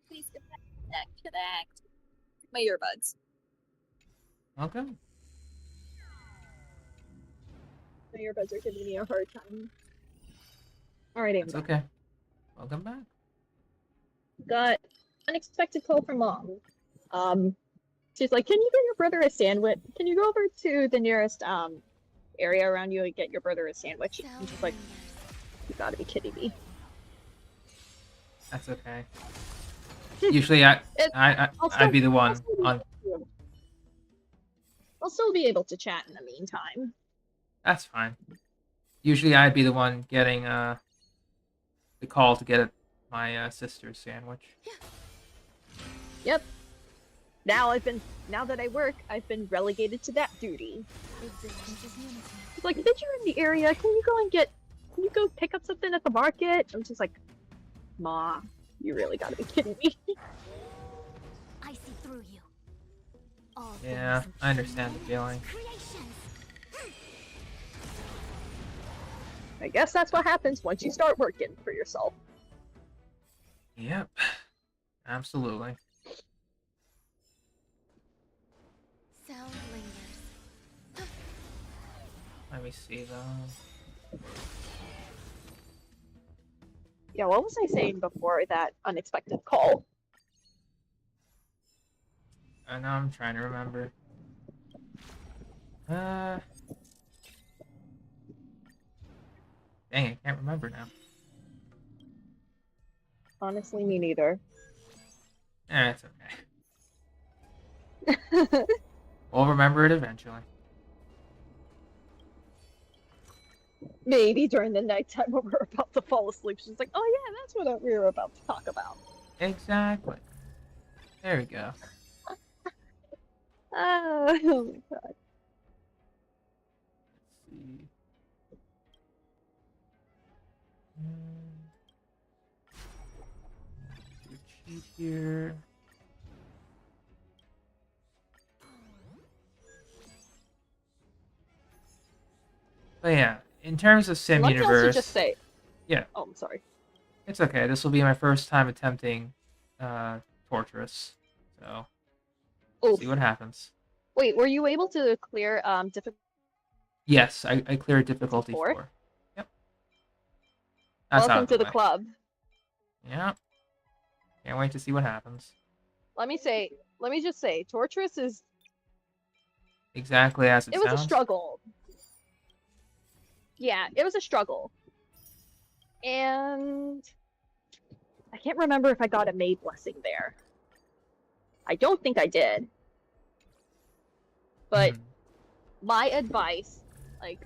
Please connect. My earbuds. Okay. My earbuds are giving me a hard time. Alright, It's okay. Welcome back. Got unexpected call from mom. She's like, "Can you get your brother a sandwich? Can you go over to the nearest area around you and get your brother a sandwich?" And she's like, "You gotta be kidding me." That's okay. Usually I'd be the one on. I'll still be able to chat in the meantime. That's fine. Usually I'd be the one getting the call to get my sister's sandwich. Yep. Now that I work, I've been relegated to that duty. It's like, since you're in the area, can you go pick up something at the market? I'm just like, Ma, you really gotta be kidding me. I see through you. All Yeah, things I understand the feeling. creations. I guess that's what happens once you start working for yourself. Yep. Absolutely. Sound lingers. Let me see though. Yeah, what was I saying before that unexpected call? I know I'm trying to remember. Dang, I can't remember now. Honestly, me neither. It's okay. We'll remember it eventually. Maybe during the nighttime when we're about to fall asleep, she's like, "Oh yeah, that's what we were about to talk about." Exactly. There we go. Oh my god. Let's see. Do a cheat here. But yeah, in terms of sim Let me also universe, just say. Yeah. Oh, I'm sorry. it's okay. This will be my first time attempting Torturous, so Oof. see what happens. Wait, were you able to clear difficult? Yes, I cleared difficulty 4. Yep. That's out Welcome of to the way. club. Yeah. Can't wait to see what happens. Let me just say, Torturous is. Exactly as it It was sounds. a struggle. Yeah, it was a struggle. And I can't remember if I got a May blessing there. I don't think I did. But my advice, like,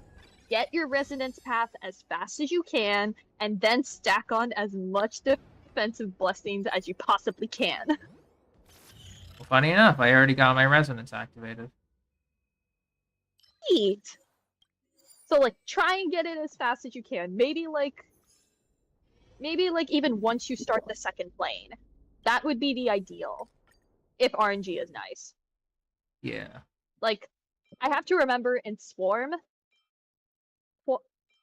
get your resonance path as fast as you can, and then stack on as much defensive blessings as you possibly can. Well, funny enough, I already got my resonance activated. Sweet. So like, try and get it as fast as you can. Maybe like even once you start the second plane. That would be the ideal. If RNG is nice. Yeah. Like, I have to remember in Swarm,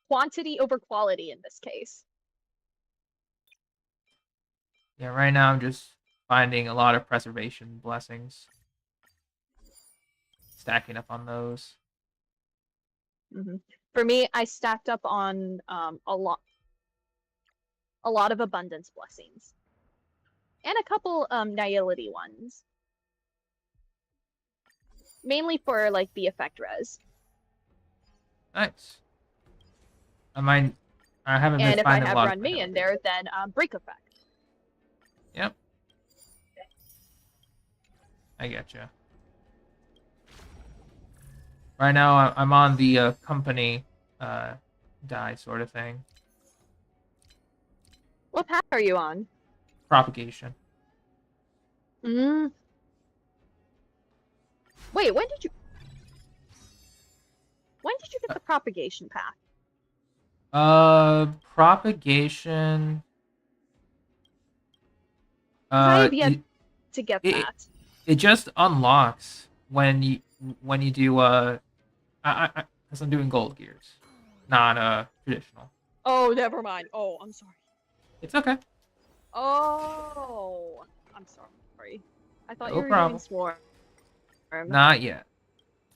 quantity over quality in this case. Yeah, right now I'm just finding a lot of preservation blessings. Stacking up on those. For me, I stacked up on a lot of abundance blessings. And a couple nihility ones. Mainly for like the effect res. Nice. I haven't And been if I finding a have lot run of me in there, then break effect. Yep. I getcha. Right now I'm on the company die sort of thing. What path are you on? Propagation. Wait, when did you get the propagation path? Propagation. 'Cause I have yet to get that. It just unlocks when you do because I'm doing gold gears, not traditional. Oh, never mind. Oh, I'm sorry. It's okay. Oh, I'm sorry. I thought No you were problem. doing Swarm. Not yet.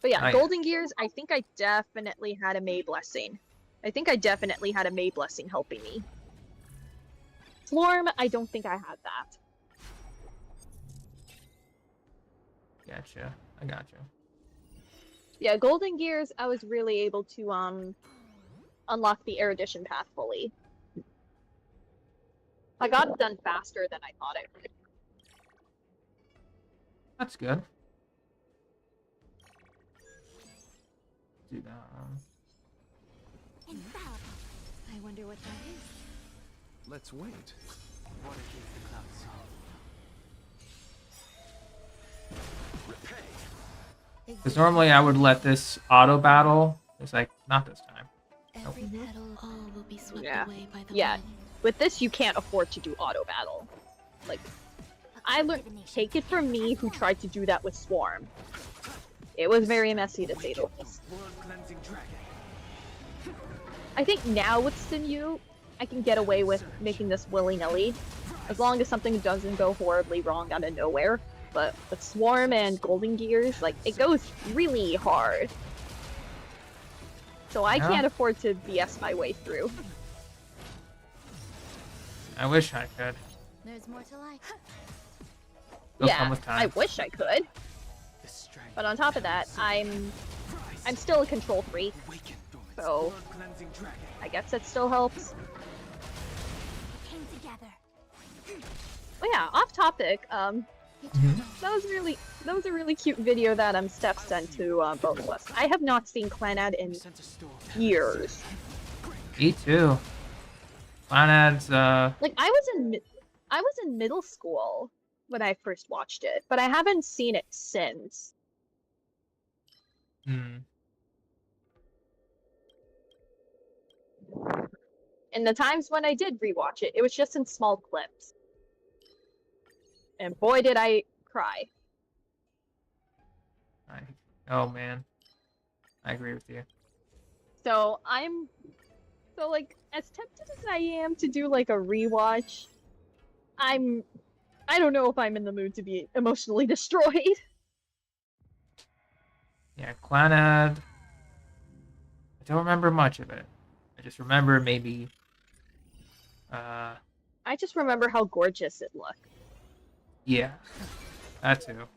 But yeah, Not Golden Gears, I think I definitely had a May Blessing. I think I definitely had a May Blessing helping me. Swarm, I don't think I had that. Gotcha. I gotcha. Yeah, Golden Gears, I was really able to unlock the erudition path fully. I got it done faster than I thought it would. That's good. Do that. Infallible. I wonder what that is. Let's wait. Water keeps the clouds soft. Repay. Because normally I would let this auto battle. It's like not this time. Every petal, all will be swept Yeah. away by the Yeah. wind. With this, you can't afford to do auto battle. Like, I learned. Take it from me, who tried to do that with Swarm. It was very messy to say the least. Blood-cleansing dragon. I think now with Sinew, I can get away with making this willy-nilly, as long as something doesn't go horribly wrong out of nowhere. But with Swarm and Golden Gears, like, it goes really hard. So I can't afford to BS my way through. I wish I could. There's more to life. It'll Yeah, come with time. I wish I could. The strength But on top of that, I'm still a control freak, awakened dormant. so Blood-cleansing dragon. I guess that still helps. We came together. Oh yeah, off topic. Mhm. That was a really cute video that Steph sent to both of us. I have not seen Clanad in Sent a storm. years. Me too. Clanad's Like I was in middle school when I first watched it, but I haven't seen it since. And the times when I did rewatch it, it was just in small clips. And boy did I cry. Oh man. I agree with you. So like as tempted as I am to do like a rewatch, I don't know if I'm in the mood to be emotionally destroyed. Yeah, Clanad. I don't remember much of it. I just remember maybe I just remember how gorgeous it looked. yeah. That too.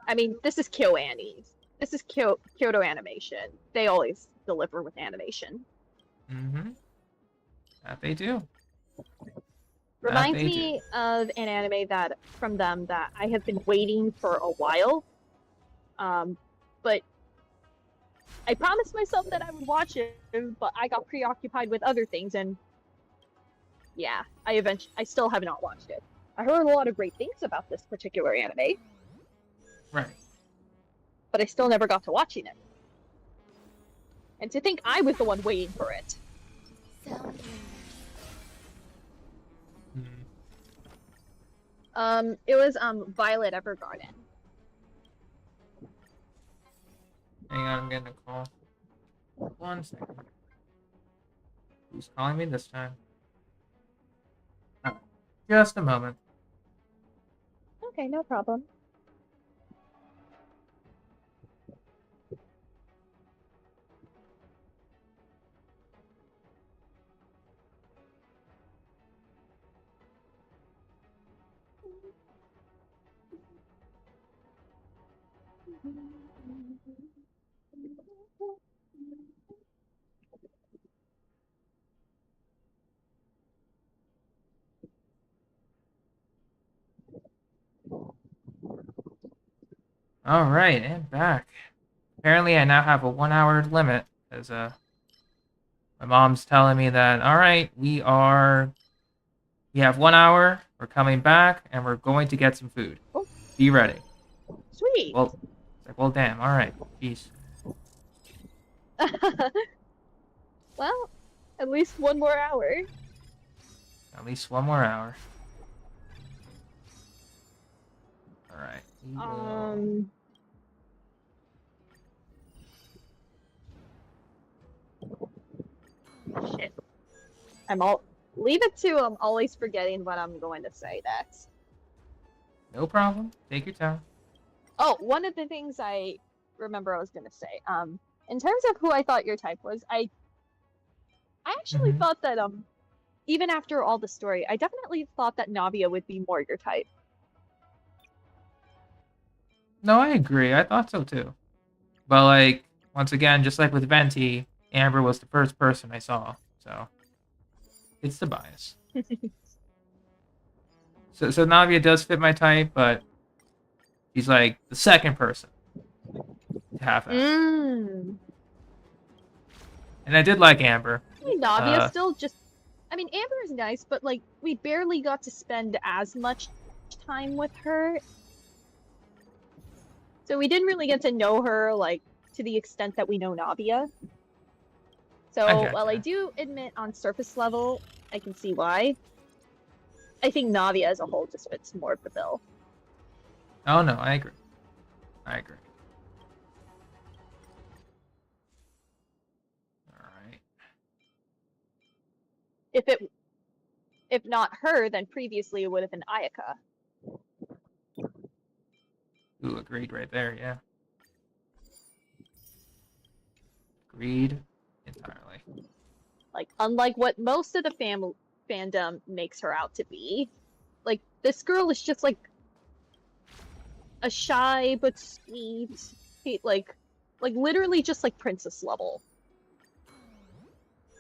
I mean, this is KyoAni's. This is Kyoto Animation. They always deliver with animation. Mm-hmm. That they do. Reminds they me of an anime that from them that I have been waiting for a while. But I promised myself that I would watch it, but I got preoccupied with other things, and yeah, I still have not watched it. I heard a lot of great things about this particular anime, Right. but I still never got to watching it. And to think I was the one waiting for it. Sound lingers. It was Violet Evergarden. Hang on, I'm getting a call. 1 second. Who's calling me this time? Just a moment. Okay, no problem. All right, and back. Apparently, I now have a 1-hour limit, as my mom's telling me that. All right, we have 1 hour. We're coming back, and we're going to get some food. Oh. Be ready. Sweet. Well, it's like, well, damn. All right, peace. Well, at least 1 more hour. At least 1 more hour. All right. Shit. Leave it to I'm always forgetting what I'm going to say next. No problem. Take your time. Oh, one of the things I remember I was going to say. In terms of who I thought your type was, I actually thought that even after all the story, I definitely thought that Navia would be more your type. No, I agree. I thought so too. But like, once again, just like with Venti, Amber was the first person I saw, so it's the bias. So Navia does fit my type, but she's like the second person to have that. And I did like Amber. I mean, Navia's still just. I mean, Amber is nice, but like we barely got to spend as much time with her. So we didn't really get to know her, like, to the extent that we know Navia. So, while I do admit on surface level, I can see why, I think Navia as a whole just fits more of the bill. Oh no, I agree. I agree. Alright. If not her, then previously it would have been Ayaka. Ooh, agreed right there, yeah. Agreed entirely. Like, unlike what most of the fandom makes her out to be, like, this girl is just like a shy but sweet, like literally just like princess level.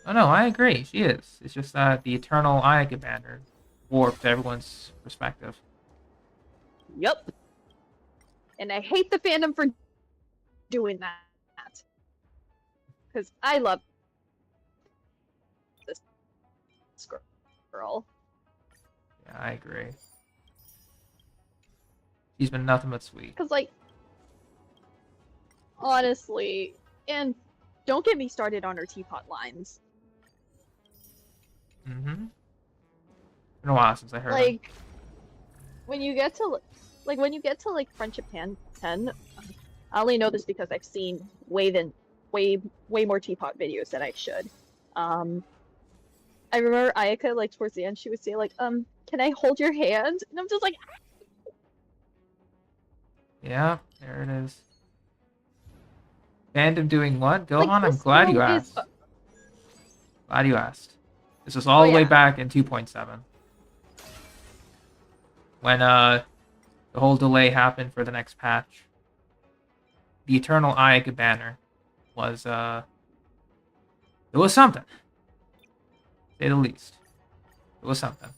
Oh no, I agree. She is. It's just that the eternal Ayaka banner warped everyone's perspective. Yup. And I hate the fandom for doing that. Because I love this girl. Yeah, I agree. She's been nothing but sweet. Because, like, honestly, and don't get me started on her teapot lines. Mm-hmm. Been a while since I heard Like, them. when you get to like Friendship 10, I only know this because I've seen way more teapot videos than I should. I remember Ayaka, like, towards the end, she would say, like, can I hold your hand? And I'm just like, ah! Yeah, there it is. Fandom doing what? Gohan, Like, I'm glad you asked. Glad you asked. This was all the way back in 2.7. When the whole delay happened for the next patch. The Eternal Ayaka banner was it was something. To say the least. It was something.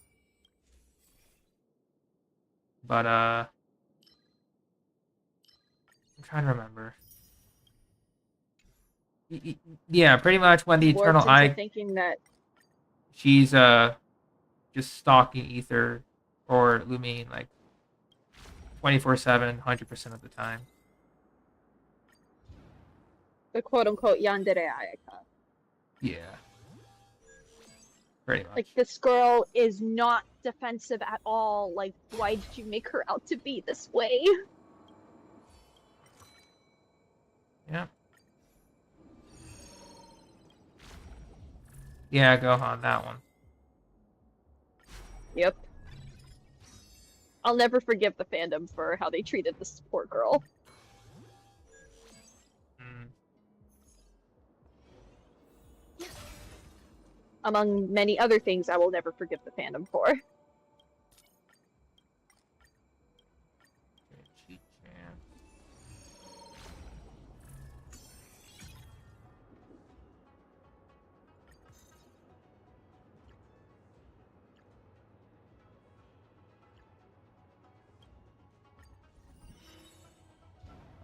But I'm trying to remember. Yeah, pretty much when the Eternal Ayaka thinking that she's just stalking Ether or Lumine like 24/7, 100% of the time. the quote-unquote yandere ayaka. Yeah. Pretty much. Like, this girl is not defensive at all. Like, why did you make her out to be this way? Yeah. Yeah, Gohan, that one. Yep. I'll never forgive the fandom for how they treated this poor girl. Mm. Among many other things I will never forgive the fandom for. Cheat Chan.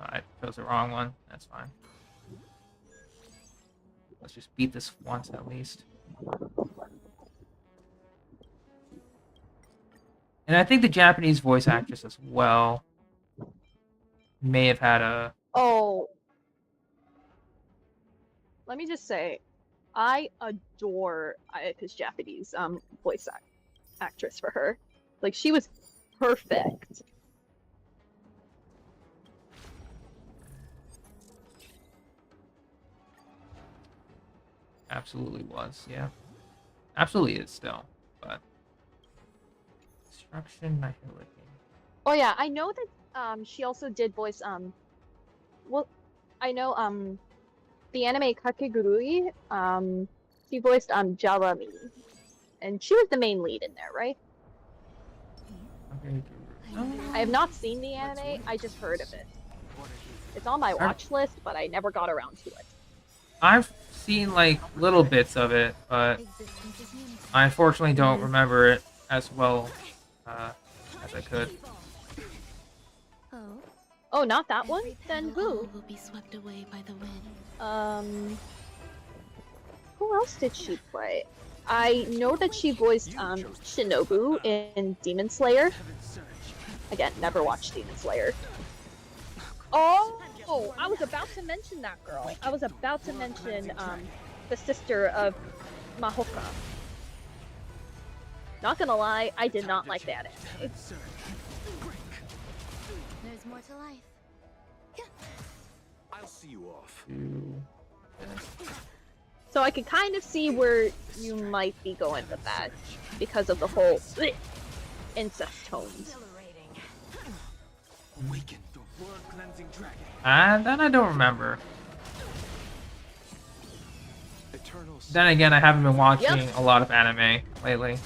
I chose the wrong one. That's fine. Let's just beat this once at least. And I think the Japanese voice actress as well may have had a... Oh. Let me just say, I adore Ayaka's Japanese voice actress for her. Like, she was perfect. Absolutely was, yeah. Absolutely is still, but... Destruction, Nihility. Oh yeah, I know that she also did voice well, I know the anime Kakegurui, she voiced Jalami. And she was the main lead in there, right? Okay. I have not seen the anime, I just heard of it. It's on my watch list, but I never got around to it. I've seen like little bits of it, but I unfortunately don't remember it as well as I could. Oh, not that one? Then who? Will be swept away by the wind. Who else did she play? I know that she voiced Shinobu in Demon Slayer. Again, never watched Demon Slayer. Oh, I was about to mention that girl. I was about to mention the sister of Mahoka. Not gonna lie, I did not like that anime. There's more to life. I'll see you off. So I could kind of see where you might be going with that because of the whole incest tones. Awaken the world-cleansing dragon. That I don't remember. Eternal Then again, I haven't been watching a lot of anime lately.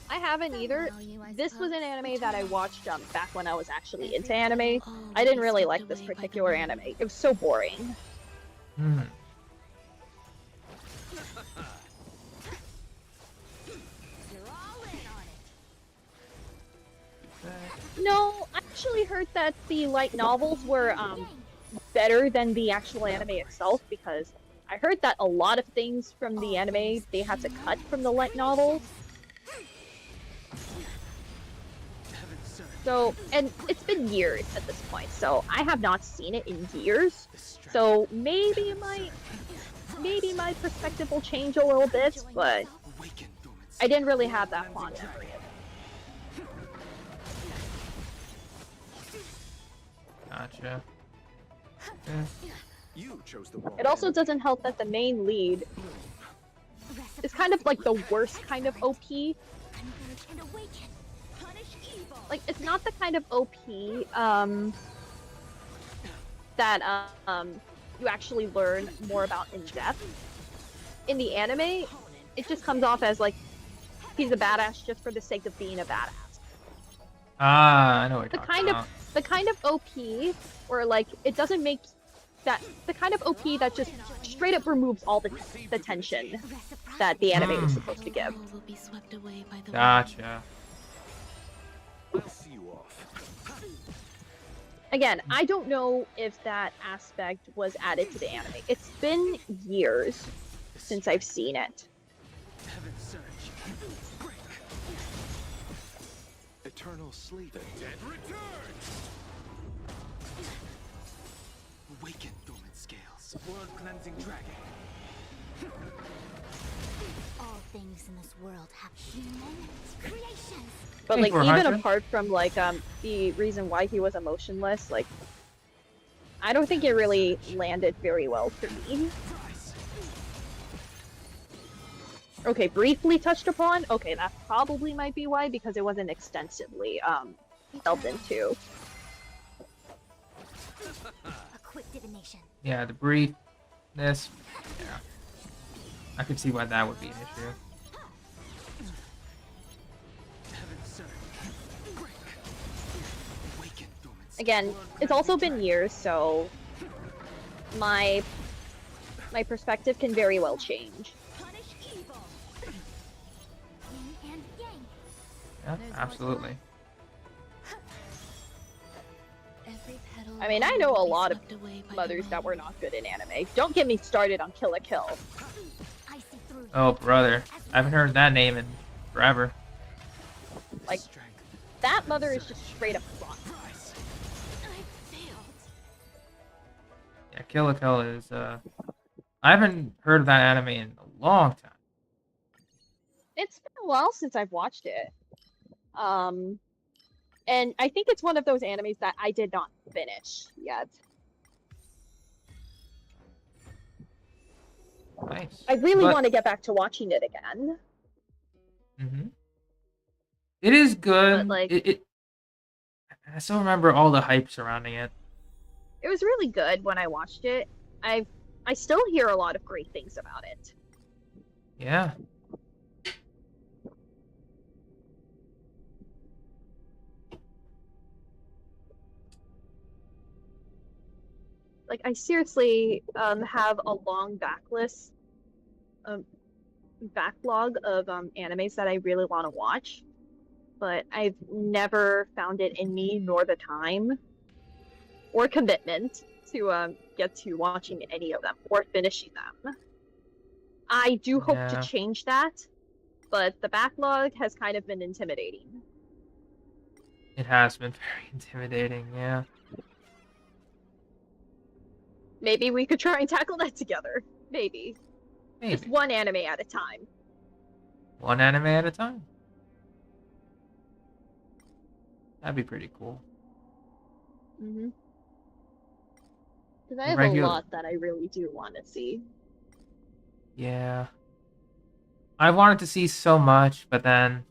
I haven't either. This was an anime that I watched back when I was actually into anime. I didn't really like this particular anime. It was so boring. Hmm. No, I actually heard that the light novels were better than the actual anime itself because I heard that a lot of things from the anime they had to cut from the light novels. So, and it's been years at this point, so I have not seen it in years. So maybe my perspective will change a little bit, but I didn't really have that fond memory of it. Gotcha. You chose the wrong It also doesn't help that the main lead is kind of like the worst kind of OP. Like, it's not the kind of OP that you actually learn more about in depth. In the anime, it just comes off as like he's a badass just for the sake of being a badass. Ah, I know what you're talking about. The kind of OP where like it doesn't make that the kind of OP that just straight up removes all the tension that the anime was supposed to give. Will be swept away by the Gotcha. I'll see you off. Again, I don't know if that aspect was added to the anime. It's been years since I've seen it. Heaven surge. Break. Eternal sleep. The dead return. Awaken dormant scales. World cleansing dragon. All things in this world have human creations. But Hey, like, even 400. apart from like the reason why he was emotionless, like, I don't think it really landed very well for me. Okay, briefly touched upon. Okay, that probably might be why, because it wasn't extensively delved into. A quick divination. Yeah, the briefness. Yeah. I could see why that would be an issue. Again, it's also been years, so my perspective can very well change. Punish evil. Yin and yang. Yeah, There's more absolutely. Every petal I mean, I know a will be lot of swept away by the mothers that wind. were not good in anime. Don't get me started on Kill la Kill. I see through you. Oh, brother. I haven't heard that name in forever. Like, that mother is just straight up wrong. I failed. Yeah, Kill la Kill is, I haven't heard of that anime in a long time. It's been a while since I've watched it. And I think it's one of those animes that I did not finish yet. Nice. I really But- want to get back to watching it again. Mm-hmm. It is good. But, like- I still remember all the hype surrounding it. It was really good when I watched it. I still hear a lot of great things about it. Yeah. Like, I seriously have a long backlog of animes that I really want to watch, but I've never found it in me nor the time or commitment to get to watching any of them or finishing them. I do hope Yeah. to change that, but the backlog has kind of been intimidating. It has been very intimidating, yeah. Maybe we could try and tackle that together. Maybe. Just Maybe. one anime at a time. One anime at a time. That'd be pretty cool. Mm-hmm. Because I The have regular- a lot that I really do want to see. Yeah. I wanted to see so much, but then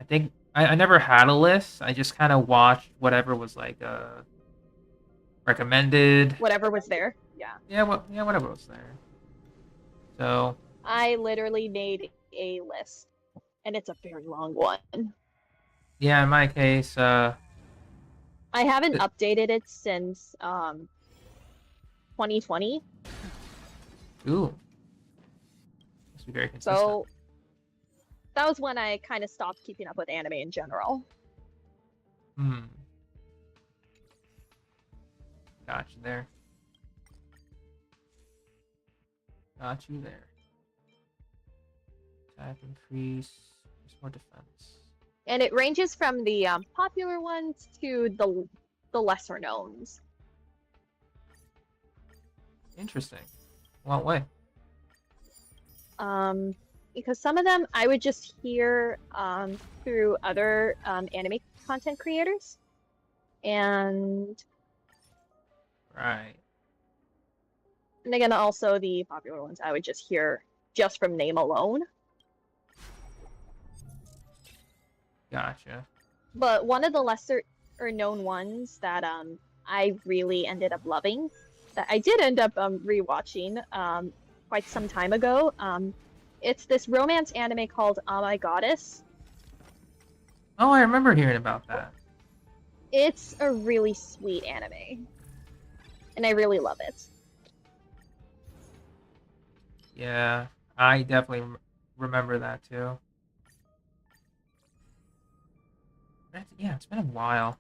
I think I never had a list. I just kind of watched whatever was like recommended. Whatever was there. Yeah. Yeah, whatever was there. So, I literally made a list, and it's a very long one. yeah, in my case, I haven't It- updated it since 2020. ooh. Must be very consistent. So that was when I kind of stopped keeping up with anime in general. Hmm. Got you there. Got you there. Attack increase. There's more defense. And it ranges from the popular ones to the lesser knowns. Interesting. What way? Because some of them I would just hear through other anime content creators, and Right. again also the popular ones I would just hear just from name alone. Gotcha. But one of the lesser or known ones that I really ended up loving, that I did end up rewatching quite some time ago. It's this romance anime called Oh My Goddess. Oh, I remember hearing about that. It's a really sweet anime, and I really love it. Yeah, I definitely remember that too. Yeah, it's been a while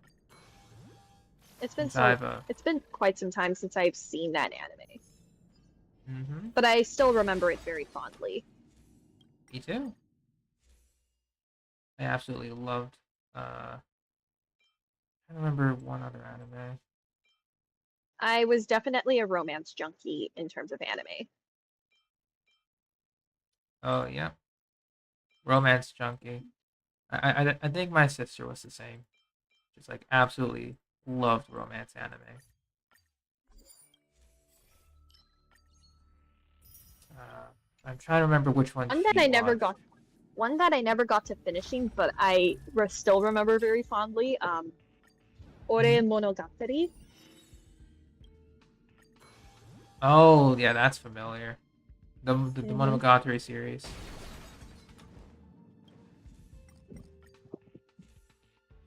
It's been since I've it's been quite some time since I've seen that anime, mm-hmm. but I still remember it very fondly. Me too. I absolutely loved I remember one other anime. I was definitely a romance junkie in terms of anime. Oh yeah, romance junkie. I think my sister was the same. Just like absolutely loved romance anime. I'm trying to remember which one One that she I never watched. got, one that I never got to finishing, but I still remember very fondly. Ore Monogatari. Oh yeah, that's familiar. The Mhm. Monogatari series.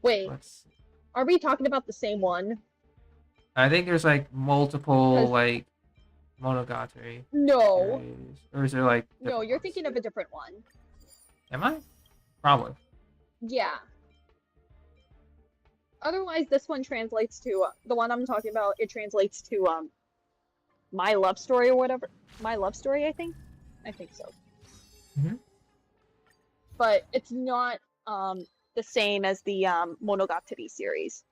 Wait, Let's. are we talking about the same one? I think there's like multiple 'Cause- like Monogatari No, series, or is there like no, different you're ones? thinking of a different one. Am I? Probably. Yeah. Otherwise, this one translates to the one I'm talking about. It translates to My Love Story or whatever. My Love Story, I think. I think so. Mhm. But it's not the same as the Monogatari series.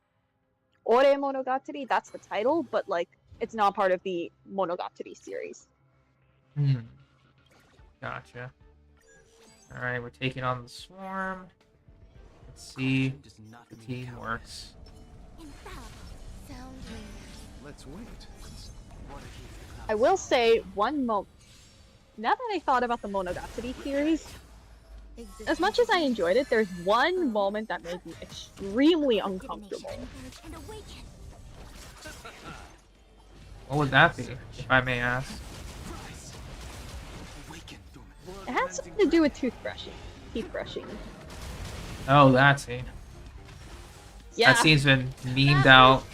Ore Monogatari, that's the title, but like it's not part of the Monogatari series. Hmm. Gotcha. All right, we're taking on the swarm. Let's see Caution does not if the mean team coward. works. Infallible. Sound lingers. Let's wait. What if he's I will say one mo. Now that I thought about the Monogatari series, as much as I enjoyed it, there's one moment that made me extremely uncomfortable. Encourage and awaken. What would that be, if I may ask? awaken through it? It has something to do with toothbrushing. Teeth brushing. Oh, that scene. Yeah, That scene's been memed That out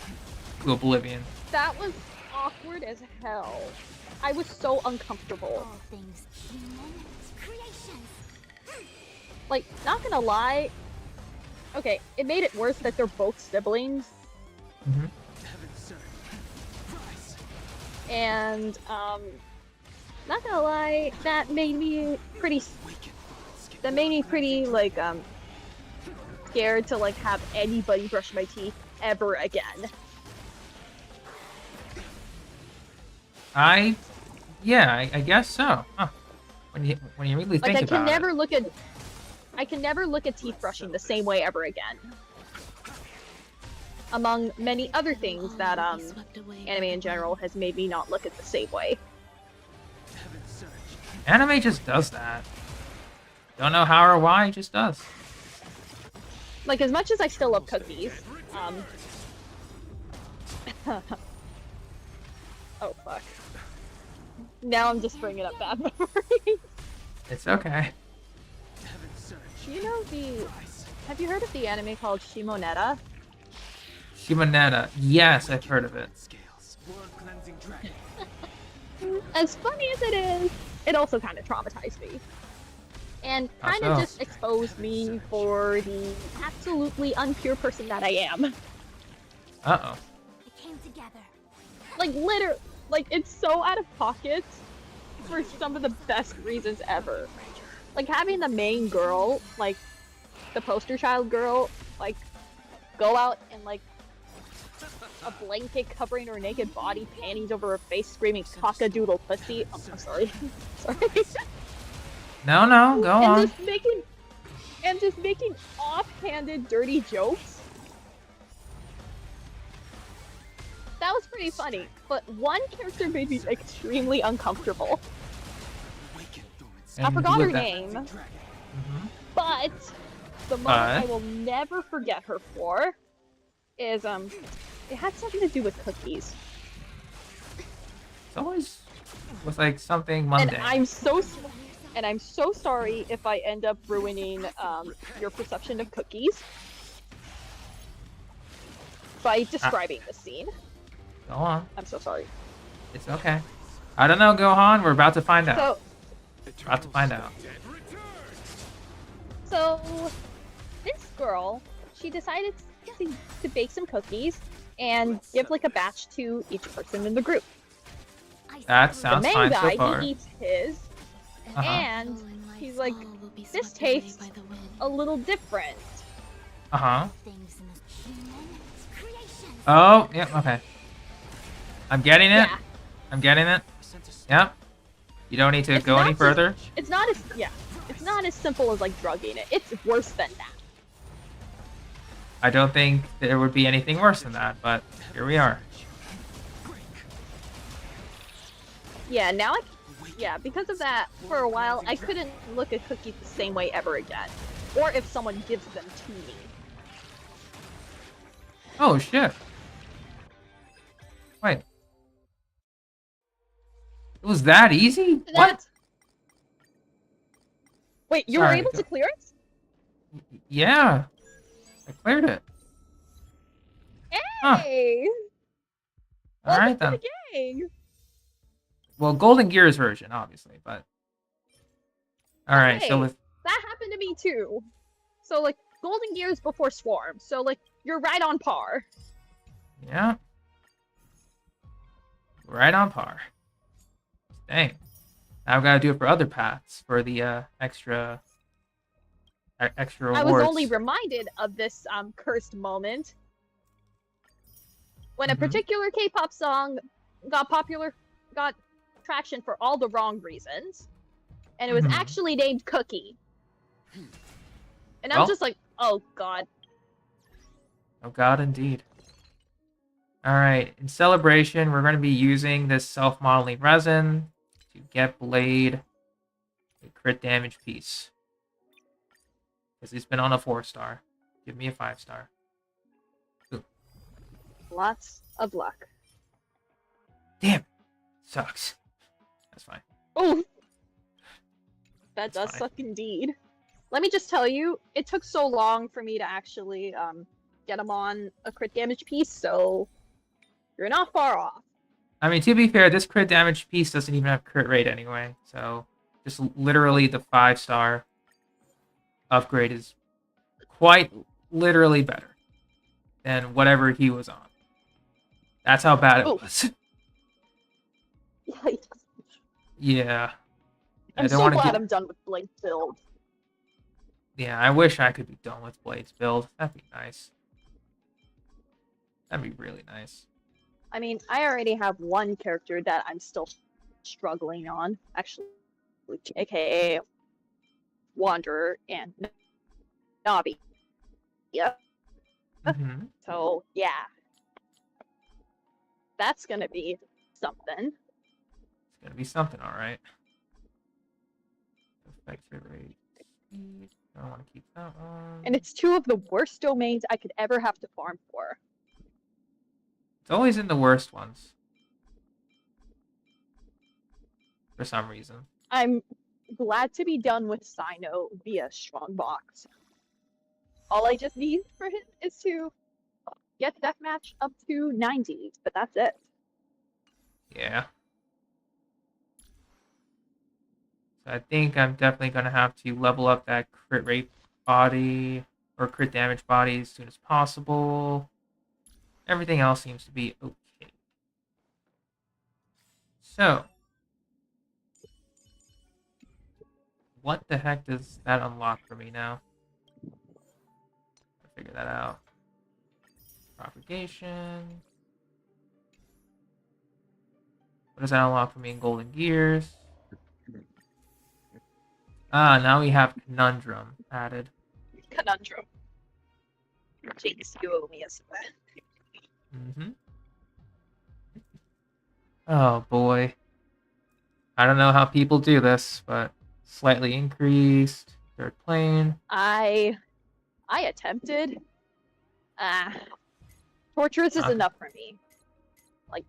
to oblivion. that was awkward as hell. I was so uncomfortable. All things human creations. Like, not gonna lie. Okay, it made it worse that they're both siblings, Mm-hmm. Heaven serve. Price. and not gonna lie, that made me pretty. Awaken through it. That made me pretty like scared to like have anybody brush my teeth ever again. Yeah, I guess so. Huh. When you really Like think I can about never it. look at teeth brushing the same way ever again. Among many other things that All will be swept away by anime in the general wind. has made me not look at the same way. Heaven surge. Anime just does that. Don't know how or why, it just does. Like as much as I still love cookies, oh fuck. Now I'm just bringing up bad memories. It's okay. Heaven surge. Do you know have you heard of the anime called Shimoneta? Shimoneta. Yes, I've heard of it. Scales. World cleansing dragon. As funny as it is, it also kind of traumatized me. And How kind of so? just exposed me for the absolutely unpure person that I am. Uh-oh. It came together. Like, literally, like, it's so out of pocket for some of the best reasons ever. Like, having the main girl, like, the poster child girl, like, go out and, like, a blanket covering her naked body, panties over her face, screaming cock-a-doodle pussy. Oh, I'm sorry. Sorry. No, go on. just making offhanded, dirty jokes. That was pretty funny, but one character made me extremely uncomfortable. Awaken through it. I And forgot who her was that? name, Mhm. but the moment I will never forget her for is it had something to do with cookies. It's always was like something mundane. And I'm so sorry if I end up ruining your perception of cookies by describing the scene. Go on. I'm so sorry. It's okay. I don't know, Gohan. We're about to find out. So About to find out. So, this girl, she decided to bake some cookies and give like a batch to each person in the group. That The sounds main fine guy, so far. he eats his, Uh-huh. and Flowing like he's like, fall will be this swept away tastes by the wind. a little different. Uh-huh. Things in the human creations. Oh, yeah, okay. I'm getting it. Yeah. I'm getting it. Yep. You don't need to It's go not any just- further. It's not as It's not as simple as like drugging it. It's worse than that. I don't think there would be anything worse than that, but here we are. Yeah, now because of that, for a while, I couldn't look at cookies the same way ever again. Or if someone gives them to me. Oh shit. Wait. It was that easy? What? That's- Wait, you were Sorry, able go- to clear it? Yeah. I cleared it. Huh. Hey! Alright Welcome then. to the gang! Well, Golden Gears version, obviously, but... Alright, so Hey. with... That happened to me too. So, like, Golden Gears before Swarm. So, like, you're right on par. Yeah. Right on par. Dang. Now I've got to do it for other paths, for the extra rewards. I was only reminded of this cursed moment when a Mhm. particular K-pop song got traction for all the wrong reasons, and it was Mhm. actually named Cookie. And Well- I'm just like, oh god. Oh god, indeed. Alright, in celebration, we're going to be using this self-modeling resin to get Blade a crit damage piece. Because he's been on a 4-star. Give me a 5-star. Lots of luck. Damn! Sucks. That's fine. Oh, that That's does fine. suck indeed. Let me just tell you, it took so long for me to actually get him on a crit damage piece, so you're not far off. I mean, to be fair, this crit damage piece doesn't even have crit rate anyway, so just literally the 5-star upgrade is quite literally better than whatever he was on. That's how bad it Oh. was. Yikes. Yeah. I I'm don't so wanna glad get- I'm done with Blink build. Yeah, I wish I could be done with Blade's build. That'd be nice. That'd be really nice. I mean, I already have one character that I'm still struggling on, actually, aka Wanderer and Navi. Yep. Mm-hmm. So yeah, that's gonna be something. It's gonna be something, alright. Effective rate. Speed. I don't want to keep that one. And it's two of the worst domains I could ever have to farm for. It's always in the worst ones. For some reason. I'm glad to be done with Sino via Strongbox. All I just need for him is to get deathmatch up to 90, but that's it. Yeah. So I think I'm definitely going to have to level up that crit rate body, or crit damage body, as soon as possible. Everything else seems to be okay. So. What the heck does that unlock for me now? I'll figure that out. Propagation. What does that unlock for me in Golden Gears? Ah, now we have Conundrum added. Conundrum. Jinx, you owe me a sweat. Mm-hmm. Oh boy. I don't know how people do this, but slightly increased. Third plane. I attempted. Torturous is Okay. enough for me.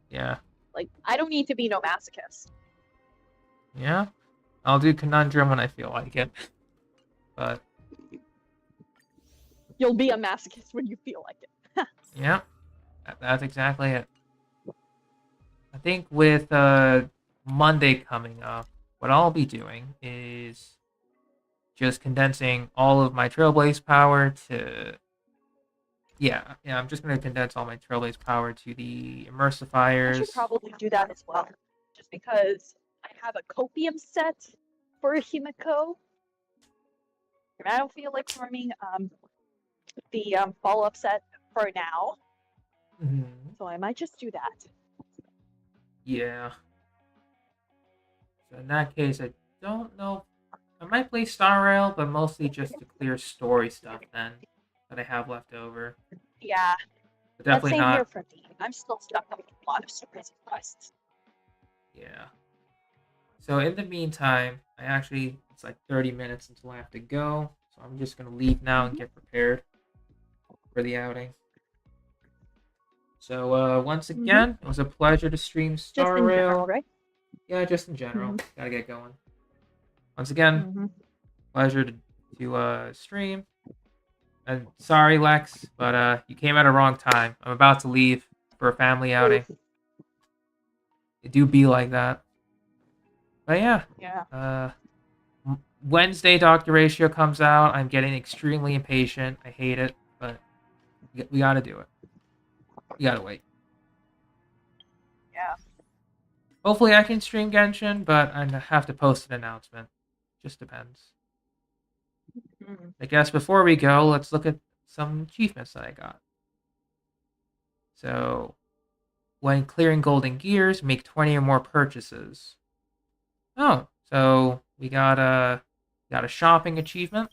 Yeah. Like, I don't need to be no masochist. Yeah. I'll do Conundrum when I feel like it. But, You'll be a masochist when you feel like it. yeah. That's exactly it. I think with Monday coming up, what I'll be doing is just condensing all of my Trailblaze power to... Yeah, I'm just going to condense all my Trailblaze power to the I Immersifiers. should probably do that as well. Just because I have a copium set for Himiko. And I don't feel like farming the follow-up set for now. Mhm. So I might just do that. Yeah. So in that case, I don't know. I might play Star Rail, but mostly just to clear story stuff then that I have left over. Yeah, But that's definitely same here not. for me. I'm still stuck on a lot of stories and quests. Yeah. So in the meantime, it's like 30 minutes until I have to go. So I'm just going to leave now and get prepared for the outing. So once again, it was a pleasure to stream Just Star in Rail. general, right? Yeah, just in general. Gotta get going. Once again, pleasure to stream. And sorry, Lex, but you came at a wrong time. I'm about to leave for a family outing. It do be like that. But yeah. Yeah. Wednesday, Dr. Ratio comes out. I'm getting extremely impatient. I hate it, but we gotta do it. We gotta wait. Yeah. Hopefully I can stream Genshin, but I have to post an announcement. Just depends. I guess before we go, let's look at some achievements that I got. So, when clearing golden gears, make 20 or more purchases. Oh, so we got a shopping achievement.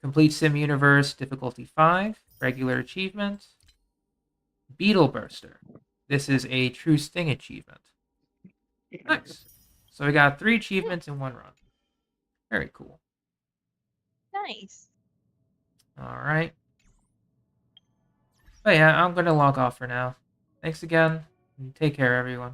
Complete Sim Universe difficulty 5, regular achievement. Beetle Burster. This is a True Sting achievement. Nice. So we got 3 achievements in one run. Very cool. Nice. Alright. But yeah, I'm going to log off for now. Thanks again, and take care, everyone.